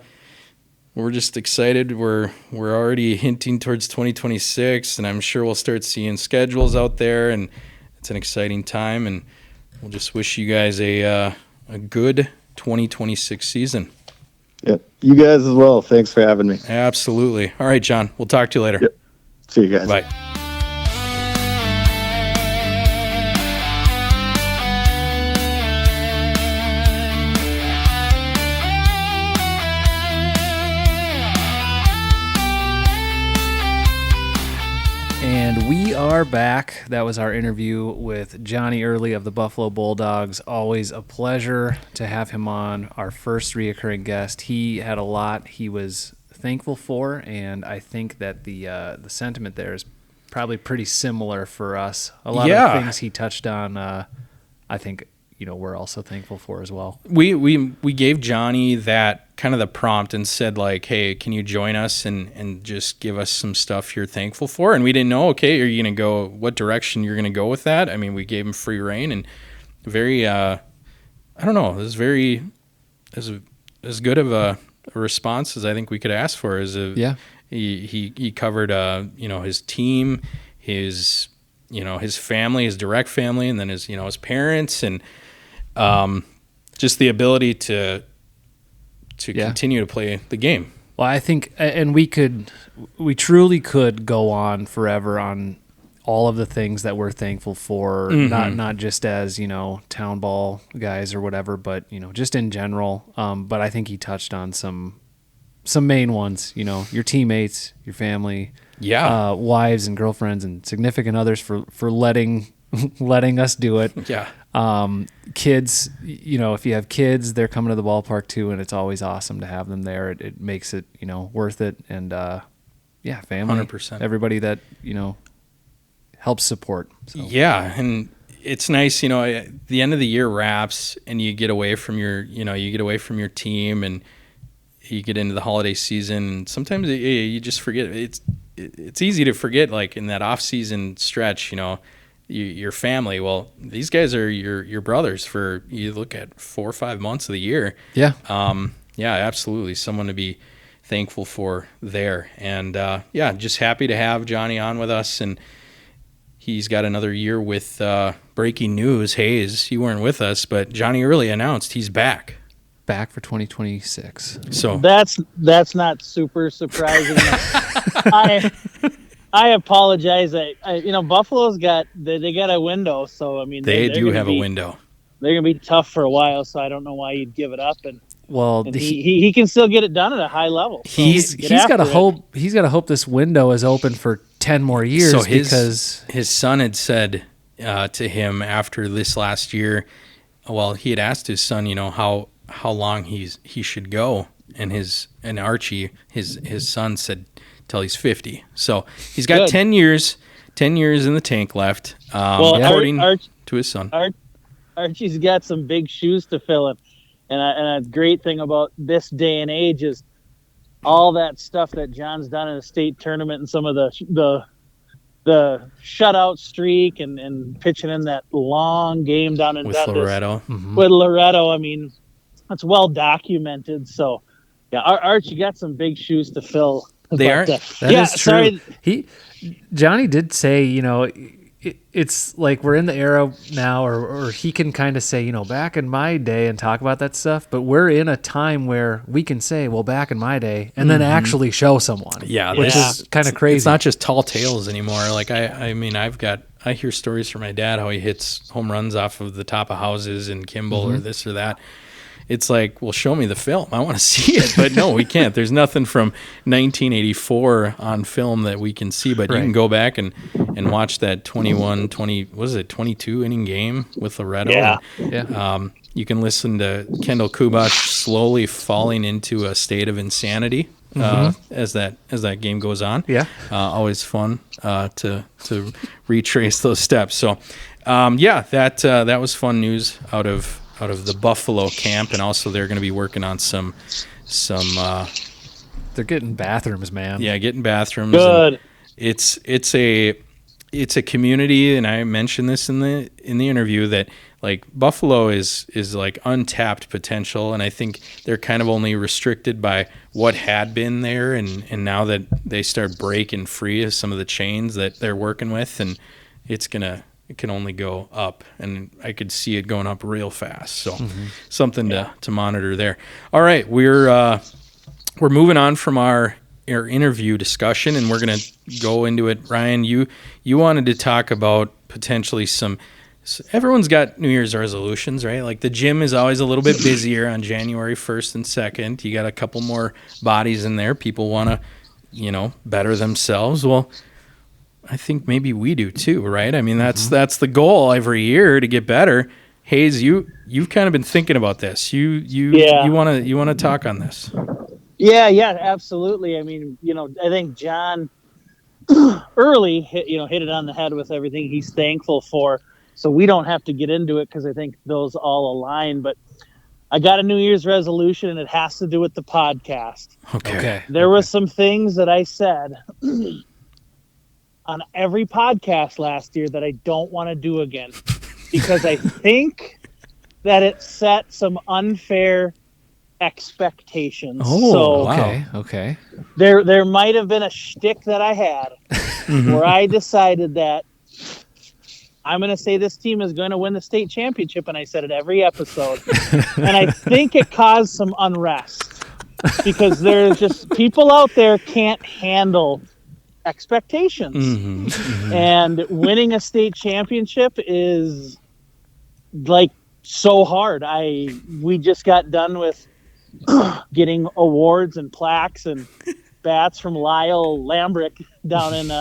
Speaker 2: we're just excited. We're already hinting towards 2026, and I'm sure we'll start seeing schedules out there, and it's an exciting time, and we'll just wish you guys a good 2026 season.
Speaker 4: Yeah, you guys as well. Thanks for having me.
Speaker 2: Absolutely. All right, Jon, we'll talk to you later.
Speaker 4: Yep. See you guys.
Speaker 2: Bye.
Speaker 1: And we are back. That was our interview with Jon Euerle of the Buffalo Bulldogs. Always a pleasure to have him on, our first reoccurring guest. He had a lot he was thankful for, and I think that the sentiment there is probably pretty similar for us. A lot of the things he touched on, I think we're also thankful for as well.
Speaker 2: We gave Johnny that kind of the prompt and said like, hey, can you join us and just give us some stuff you're thankful for? And we didn't know, okay, are you going to go, what direction you're going to go with that? I mean, we gave him free reign, and very, I don't know, it was very, as good of a response as I think we could ask for. He covered, his team, his family, his direct family, and then his parents, and just the ability to continue to play the game.
Speaker 1: Well, I think, and we truly could go on forever on all of the things that we're thankful for, not just as, town ball guys or whatever, but, just in general. But I think he touched on some main ones, your teammates, your family, wives and girlfriends and significant others for letting us do it.
Speaker 2: Yeah.
Speaker 1: Kids, if you have kids, they're coming to the ballpark too, and it's always awesome to have them there. It makes it, worth it. And, family,
Speaker 2: 100%.
Speaker 1: Everybody that, helps support. So.
Speaker 2: Yeah. And it's nice, at the end of the year wraps and you get away from your team, and you get into the holiday season, and sometimes you just forget. It's easy to forget, like in that off-season stretch, your family. Well, these guys are your brothers for, you look at 4 or 5 months of the year.
Speaker 1: Yeah.
Speaker 2: Absolutely. Someone to be thankful for there. And just happy to have Johnny on with us. And he's got another year with breaking news. Hayes, you weren't with us, but Jon Euerle announced he's back
Speaker 1: for 2026.
Speaker 2: So
Speaker 3: that's not super surprising. I apologize. Buffalo's got they got a window, so I mean
Speaker 2: they do have a window.
Speaker 3: They're gonna be tough for a while, so I don't know why you'd give it up. And he can still get it done at a high level. So
Speaker 1: he's got to hope. He's got to hope this window is open for 10 more years.
Speaker 2: So
Speaker 1: because
Speaker 2: his son had said to him after this last year, well, he had asked his son, how long he should go, and Archie, his son, said till he's 50. So he's got 10 years in the tank left. According to his son.
Speaker 3: Archie's got some big shoes to fill in. And a great thing about this day and age is all that stuff that John's done in the state tournament and some of the shutout streak and pitching in that long game down in
Speaker 2: with
Speaker 3: Dundas.
Speaker 2: Loretto.
Speaker 1: Mm-hmm.
Speaker 3: With Loretto, I mean, it's well documented. So, yeah, Archie got some big shoes to fill.
Speaker 2: That
Speaker 1: is true.
Speaker 3: Sorry.
Speaker 1: Johnny did say, it's like we're in the era now, or he can kind of say, back in my day and talk about that stuff, but we're in a time where we can say, well, back in my day, and then actually show someone.
Speaker 2: Yeah.
Speaker 1: Which is kind of crazy.
Speaker 2: It's not just tall tales anymore. Like I hear stories from my dad, how he hits home runs off of the top of houses in Kimball or this or that. It's like, well, show me the film. I want to see it. But no, we can't. There's nothing from 1984 on film that we can see. But you can go back and watch that 22 inning game with Loretto.
Speaker 3: Yeah.
Speaker 2: You can listen to Kendall Kubash slowly falling into a state of insanity as that game goes on.
Speaker 1: Yeah.
Speaker 2: Always fun to retrace those steps. So, that was fun news out of the Buffalo camp, and also they're going to be working on some.
Speaker 1: They're getting bathrooms, man.
Speaker 2: Yeah, getting bathrooms.
Speaker 3: Good.
Speaker 2: It's a community, and I mentioned this in the interview that like Buffalo is like untapped potential, and I think they're kind of only restricted by what had been there, and now that they start breaking free of some of the chains that they're working with, and it can only go up, and I could see it going up real fast. So something to monitor there. All right, we're moving on from our interview discussion, and we're going to go into it. Ryan, you wanted to talk about potentially everyone's got New Year's resolutions, right? Like the gym is always a little bit busier on January 1st and 2nd. You got a couple more bodies in there. People want to, better themselves. Well, I think maybe we do too, right? I mean, that's the goal every year, to get better. Hayes, you've kind of been thinking about this. You want to talk on this?
Speaker 3: Yeah, absolutely. I mean, I think Jon Euerle hit it on the head with everything he's thankful for. So we don't have to get into it because I think those all align. But I got a New Year's resolution, and it has to do with the podcast.
Speaker 1: Okay.
Speaker 3: There was some things that I said on every podcast last year that I don't want to do again because I think that it set some unfair expectations.
Speaker 2: Oh,
Speaker 3: so
Speaker 2: wow.
Speaker 1: Okay.
Speaker 3: there might have been a shtick that I had where I decided that I'm going to say this team is going to win the state championship, and I said it every episode. And I think it caused some unrest because there's just people out there can't handle expectations. And winning a state championship is like so hard. We just got done with getting awards and plaques and bats from Lyle Lambrick down in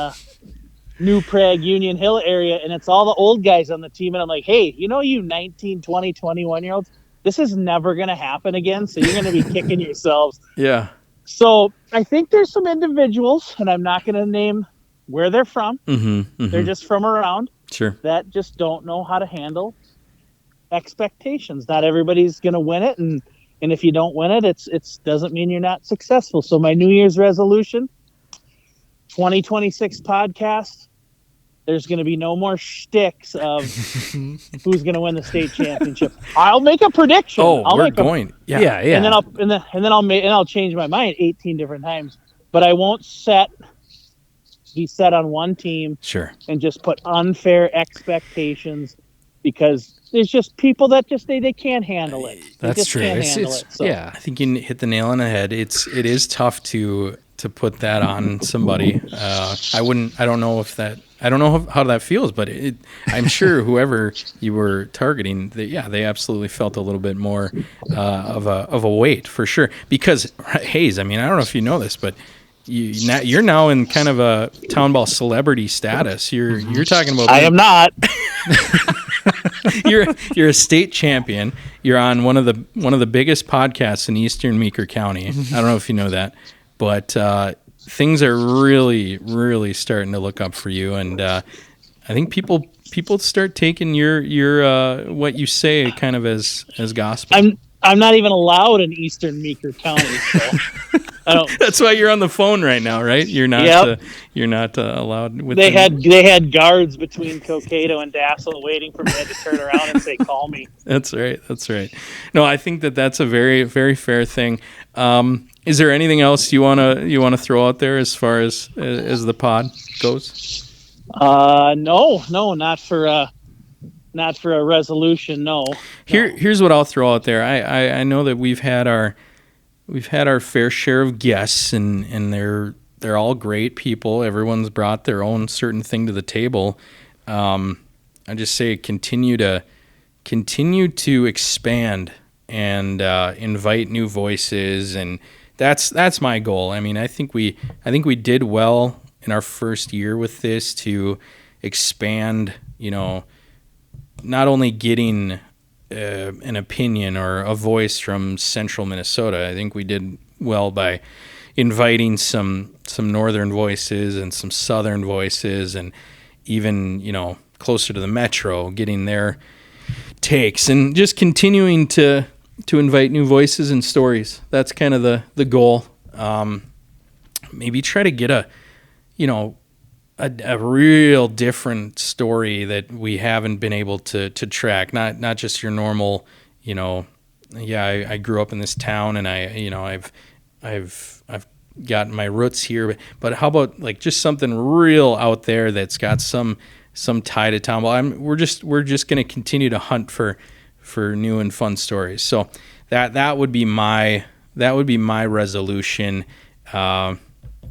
Speaker 3: New Prague, Union Hill area, and it's all the old guys on the team, and I'm like, hey, you 19, 20, 21-year-olds, this is never going to happen again, so you're going to be kicking yourselves.
Speaker 2: Yeah.
Speaker 3: So I think there's some individuals, and I'm not going to name where they're from. They're just from around.
Speaker 2: Sure.
Speaker 3: That just don't know how to handle expectations. Not everybody's going to win it, and if you don't win it, it doesn't mean you're not successful. So my New Year's resolution, 2026 podcast, there's going to be no more shticks of who's going to win the state championship. I'll make a prediction.
Speaker 2: We're going. Yeah.
Speaker 3: And then I'll change my mind 18 different times. But I won't be set on one team.
Speaker 2: Sure.
Speaker 3: And just put unfair expectations because there's just people that they can't handle it.
Speaker 1: That's true.
Speaker 2: I think you hit the nail on the head. It is tough to put that on somebody. I don't know how that feels, but I'm sure whoever you were targeting, they absolutely felt a little bit more of a weight for sure. Because Hayes, I don't know if you know this, but you're now in kind of a town ball celebrity status. You're talking about.
Speaker 3: I am not.
Speaker 2: You're a state champion. You're on one of the biggest podcasts in Eastern Meeker County. I don't know if you know that. But things are really, really starting to look up for you, and I think people start taking your what you say kind of as gospel.
Speaker 3: I'm not even allowed in Eastern Meeker County, so I don't.
Speaker 2: That's why you're on the phone right now, right? You're not.
Speaker 3: Yep.
Speaker 2: You're not allowed.
Speaker 3: They had guards between Cokato and Dassel waiting for me to turn around and say, "Call me."
Speaker 2: That's right. No, I think that's a very, very fair thing. Is there anything else you wanna throw out there as far as the pod goes?
Speaker 3: No, not for a resolution. No.
Speaker 2: Here's what I'll throw out there. I know that we've had our fair share of guests, and they're all great people. Everyone's brought their own certain thing to the table. I just say continue to expand and invite new voices, and that's my goal. I think we did well in our first year with this to expand. Not only getting an opinion or a voice from Central Minnesota. I think we did well by inviting some northern voices and some southern voices, and even closer to the metro, getting their takes, and just continuing to invite new voices and stories. That's kind of the goal. Maybe try to get a real different story that we haven't been able to track. Not just your normal, I grew up in this town and I've gotten my roots here, but how about like just something real out there that's got some tie to town ball? We're just going to continue to hunt for new and fun stories. So that would be my resolution.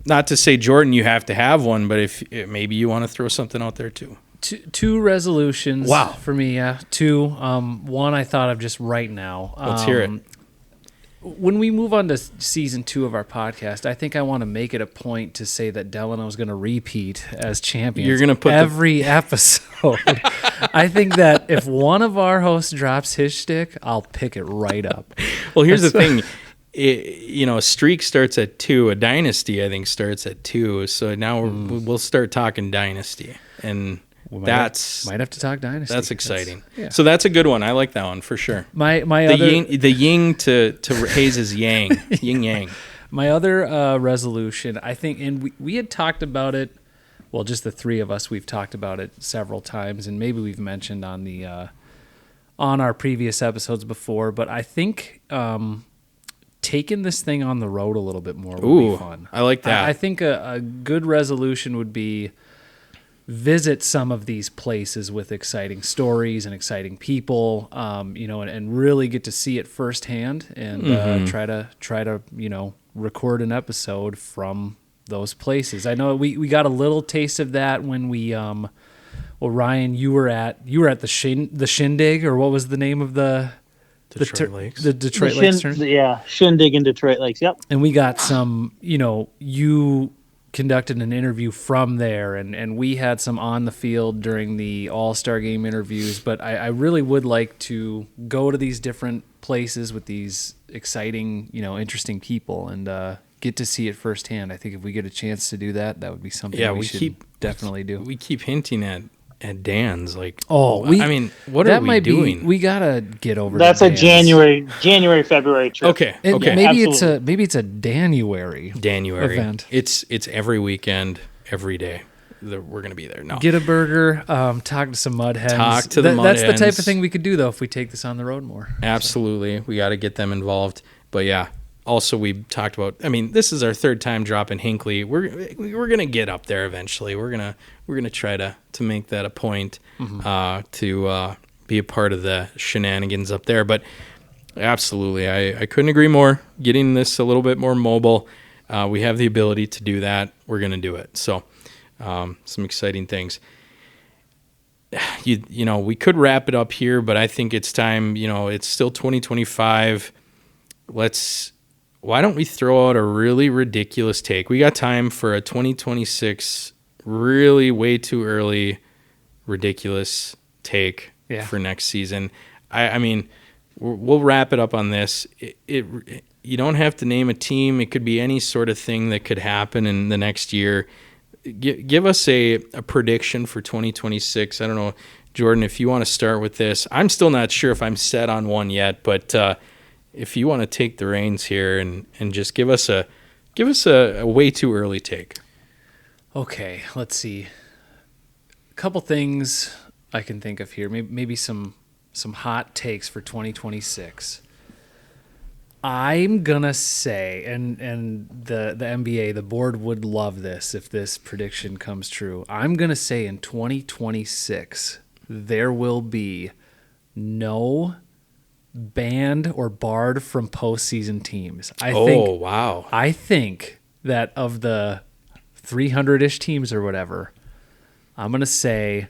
Speaker 2: Not to say, Jordan, you have to have one, but if maybe you want to throw something out there too.
Speaker 1: Two resolutions.
Speaker 2: Wow.
Speaker 1: For me, yeah. Two. One I thought of just right now.
Speaker 2: Let's hear it.
Speaker 1: When we move on to season 2 of our podcast, I think I want to make it a point to say that Delano's going to repeat as champion.
Speaker 2: You're going to put
Speaker 1: every episode. I think that if one of our hosts drops his shtick, I'll pick it right up.
Speaker 2: Well, here's the thing. A streak starts at 2. A dynasty, I think, starts at 2. So now we'll start talking dynasty. And
Speaker 1: We
Speaker 2: That's
Speaker 1: might have to talk dynasty.
Speaker 2: That's exciting.
Speaker 1: Yeah.
Speaker 2: So that's a good one. I like that one for sure.
Speaker 1: My
Speaker 2: The
Speaker 1: other
Speaker 2: yin to Hayes' yang, yin yang.
Speaker 1: My other resolution, I think, and we had talked about it. Well, just the three of us, we've talked about it several times, and maybe we've mentioned on the on our previous episodes before. But I think taking this thing on the road a little bit more would be fun.
Speaker 2: I like that.
Speaker 1: I think a good resolution would be visit some of these places with exciting stories and exciting people, and really get to see it firsthand and try to record an episode from those places. I know we got a little taste of that when we Ryan, you were at the Shindig, or what was the name of the
Speaker 2: Detroit Lakes.
Speaker 1: The Detroit Lakes tournament?
Speaker 3: Yeah, Shindig in Detroit Lakes. Yep.
Speaker 1: And we got some, you conducted an interview from there, and we had some on the field during the All-Star Game interviews, but I really would like to go to these different places with these exciting, interesting people and get to see it firsthand. I think if we get a chance to do that, that would be something we should definitely do.
Speaker 2: We keep hinting at Dan's, like,
Speaker 1: what
Speaker 2: are we doing?
Speaker 1: We gotta get over.
Speaker 3: That's
Speaker 1: to
Speaker 3: a
Speaker 1: Dan's.
Speaker 3: January, February trip.
Speaker 2: Okay.
Speaker 1: Maybe
Speaker 3: absolutely.
Speaker 1: it's a January event.
Speaker 2: It's every weekend, every day. We're gonna be there. No,
Speaker 1: get a burger, talk to some mud hens.
Speaker 2: That's the
Speaker 1: type of thing we could do though if we take this on the road more.
Speaker 2: Absolutely, we got to get them involved. But yeah. Also, we talked about. I mean, this is our third time dropping Hinckley. We're gonna get up there eventually. We're gonna try to make that a point to be a part of the shenanigans up there. But absolutely, I couldn't agree more. Getting this a little bit more mobile, we have the ability to do that. We're gonna do it. So, some exciting things. We could wrap it up here, but I think it's time. It's still 2025. Why don't we throw out a really ridiculous take? We got time for a 2026 really way too early ridiculous take for next season. I mean, we'll wrap it up on this. You don't have to name a team. It could be any sort of thing that could happen in the next year. Give us a prediction for 2026. I don't know, Jordan, if you want to start with this. I'm still not sure if I'm set on one yet, but if you want to take the reins here and just give us a way too early take.
Speaker 1: Okay, let's see. A couple things I can think of here. Maybe some hot takes for 2026. I'm gonna say, and the NBA, the board would love this if this prediction comes true. I'm gonna say in 2026 there will be no banned or barred from postseason teams.
Speaker 2: Wow.
Speaker 1: I think that of the 300-ish teams or whatever, I'm going to say,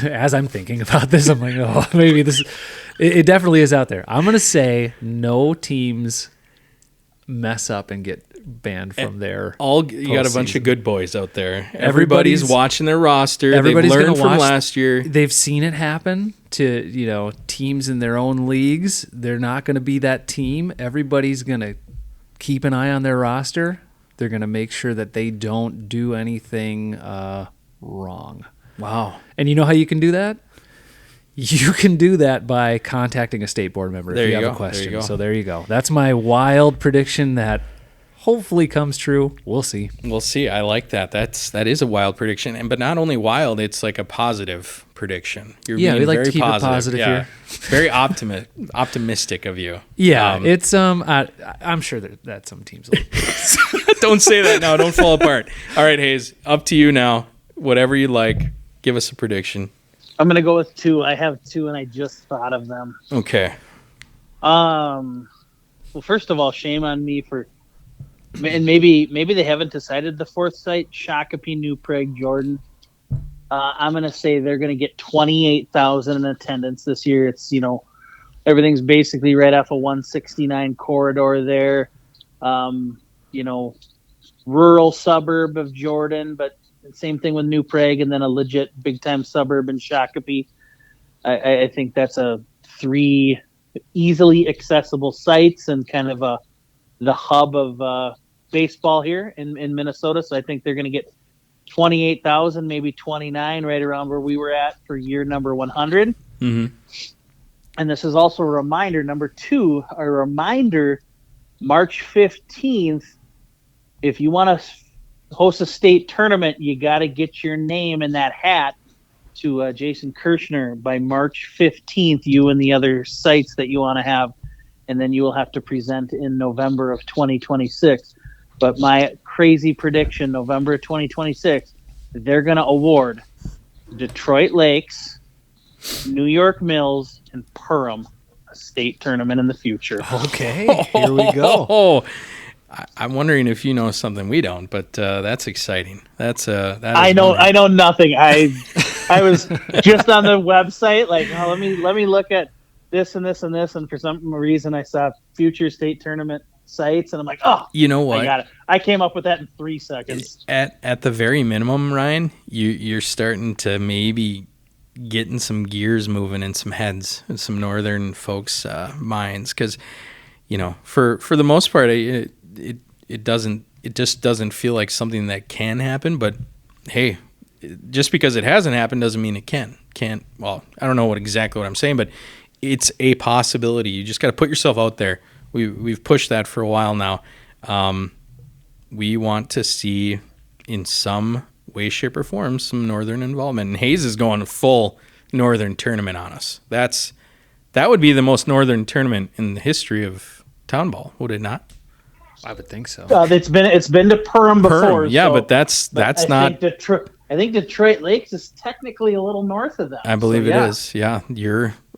Speaker 1: as I'm thinking about this, I'm like, maybe this, it definitely is out there. I'm going to say no teams mess up and get banned from their
Speaker 2: you got a bunch of good boys out there.
Speaker 1: Everybody's
Speaker 2: watching their roster.
Speaker 1: Everybody's
Speaker 2: They've learned
Speaker 1: gonna
Speaker 2: from
Speaker 1: watch,
Speaker 2: last year.
Speaker 1: They've seen it happen to teams in their own leagues. They're not going to be that team. Everybody's going to keep an eye on their roster. They're going to make sure that they don't do anything wrong.
Speaker 2: Wow.
Speaker 1: And you know how you can do that? You can do that by contacting a state board member if you have a question. So there you go. That's my wild prediction that hopefully comes true. We'll see.
Speaker 2: We'll see. I like that. That is a wild prediction, but not only wild, it's like a positive prediction. You're being
Speaker 1: we like
Speaker 2: very
Speaker 1: to keep
Speaker 2: positive.
Speaker 1: it positive here.
Speaker 2: Very optimistic of you.
Speaker 1: Yeah, it's I'm sure that some teams will.
Speaker 2: Don't say that now. Don't fall apart. All right, Hayes, up to you now. Whatever you like, give us a prediction.
Speaker 3: I'm gonna go with 2. I have 2, and I just thought of them.
Speaker 2: Okay.
Speaker 3: Well, first of all, shame on me for, and maybe they haven't decided the fourth site. Shakopee, New Prague, Jordan. I'm gonna say they're gonna get 28,000 in attendance this year. It's everything's basically right off a 169 corridor there. Rural suburb of Jordan, but same thing with New Prague, and then a legit big-time suburb in Shakopee. I think that's 3 easily accessible sites and kind of the hub of baseball here in Minnesota. So I think they're going to get 28,000, maybe 29, right around where we were at for year number 100.
Speaker 2: Mm-hmm.
Speaker 3: And this is also a reminder, number 2, a reminder, March 15th, if you want to host a state tournament, you got to get your name in that hat to Jason Kirshner by March 15th, you and the other sites that you want to have. And then you will have to present in November of 2026. But my crazy prediction, November of 2026, they're going to award Detroit Lakes, New York Mills, and Perham a state tournament in the future.
Speaker 1: Okay, here we go.
Speaker 2: Oh, I'm wondering if you know something we don't, but that's exciting.
Speaker 3: I know nothing. I was just on the website, like, oh, let me look at this and this and this, and for some reason I saw future state tournament sites, and I'm like, oh,
Speaker 2: you know what?
Speaker 3: I got it. I came up with that in 3 seconds.
Speaker 2: At the very minimum, Ryan, you're starting to maybe getting some gears moving in some heads and some northern folks' minds, because for the most part, it just doesn't feel like something that can happen. But hey, just because it hasn't happened doesn't mean it can't. Well, I don't know exactly what I'm saying, but it's a possibility. You just got to put yourself out there. We've pushed that for a while now. We want to see, in some way, shape, or form, some northern involvement. And Hayes is going full northern tournament on us. That would be the most northern tournament in the history of town ball, would it not?
Speaker 1: I would think so.
Speaker 3: It's been to Perham before.
Speaker 2: Yeah,
Speaker 3: so,
Speaker 2: but that's not.
Speaker 3: I think Detroit Lakes is technically a little north of them.
Speaker 2: I believe it is. Yeah,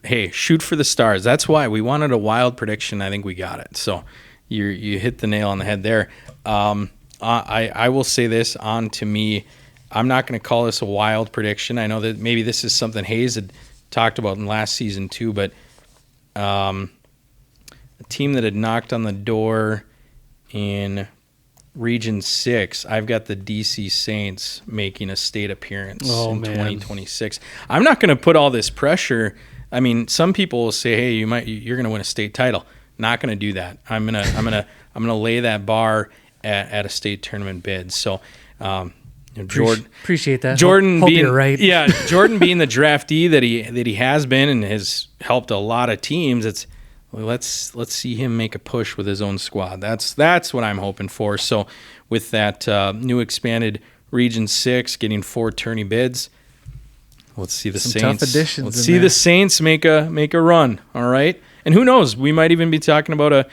Speaker 2: hey, shoot for the stars. That's why we wanted a wild prediction. I think we got it. So you hit the nail on the head there. I will say this on to me. I'm not going to call this a wild prediction. I know that maybe this is something Hayes had talked about in last season too, but a team that had knocked on the door in Region 6, I've got the DC Saints making a state appearance in 2026. I'm not going to put all this pressure. I mean, some people will say, "Hey, you're going to win a state title." Not going to do that. I'm gonna lay that bar at a state tournament bid. So, Jordan,
Speaker 1: appreciate that.
Speaker 2: Jordan
Speaker 1: Hope
Speaker 2: being
Speaker 1: you're right.
Speaker 2: Yeah, Jordan being the draftee that he has been and has helped a lot of teams. Let's see him make a push with his own squad. That's what I'm hoping for. So, with that new expanded Region 6 getting 4 tourney bids. Let's see the
Speaker 1: Some
Speaker 2: Saints.
Speaker 1: tough additions.
Speaker 2: Let's see the Saints make a run. All right, and who knows? We might even be talking about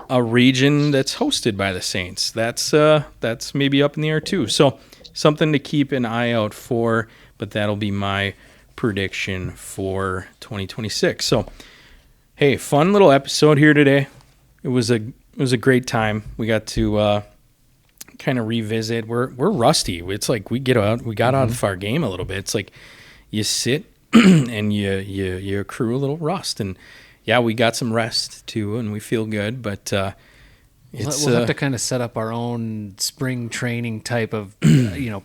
Speaker 2: a region that's hosted by the Saints. That's maybe up in the air too. So something to keep an eye out for. But that'll be my prediction for 2026. So hey, fun little episode here today. It was a great time. We got to kind of revisit. We're rusty. It's like we got out of our game a little bit. It's like you sit and you accrue a little rust, and yeah, we got some rest too, and we feel good. But
Speaker 1: we'll have to kind of set up our own spring training type of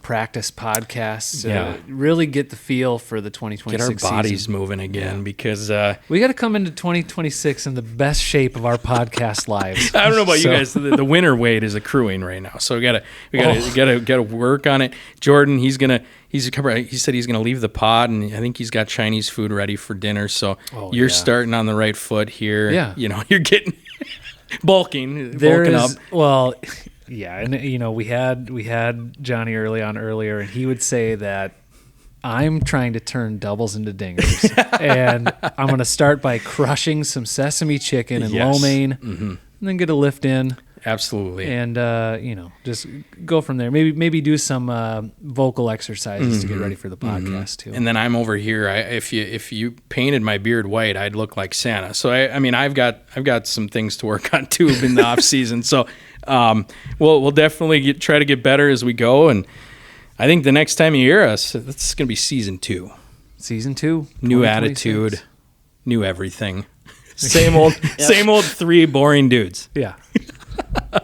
Speaker 1: practice podcasts. Really get the feel for the 2026
Speaker 2: get our bodies
Speaker 1: season.
Speaker 2: Moving again, because
Speaker 1: we got to come into 2026 in the best shape of our podcast lives.
Speaker 2: I don't know about you guys. The winter weight is accruing right now, so we gotta work on it. Jordan, he said he's gonna leave the pod, and I think he's got Chinese food ready for dinner. So you're starting on the right foot here.
Speaker 1: Yeah,
Speaker 2: you're getting bulking up.
Speaker 1: Well, yeah, and we had Jon Euerle on earlier, and he would say that I'm trying to turn doubles into dingers, and I'm going to start by crushing some sesame chicken and lo mein, and then get a lift in.
Speaker 2: Absolutely.
Speaker 1: And just go from there. Maybe do some vocal exercises to get ready for the podcast too.
Speaker 2: And then I'm over here. If you painted my beard white, I'd look like Santa. So I've got some things to work on too in the off season. So we'll definitely try to get better as we go. And I think the next time you hear us, it's going to be season 2.
Speaker 1: Season 2.
Speaker 2: New attitude, new everything. Same old 3 boring dudes.
Speaker 1: Yeah.
Speaker 3: All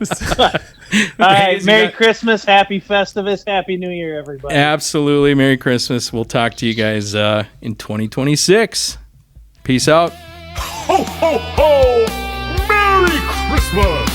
Speaker 3: right, Merry Christmas, Happy Festivus, Happy New Year, everybody.
Speaker 2: Absolutely, Merry Christmas. We'll talk to you guys in 2026. Peace out.
Speaker 5: Ho, ho, ho! Merry Christmas!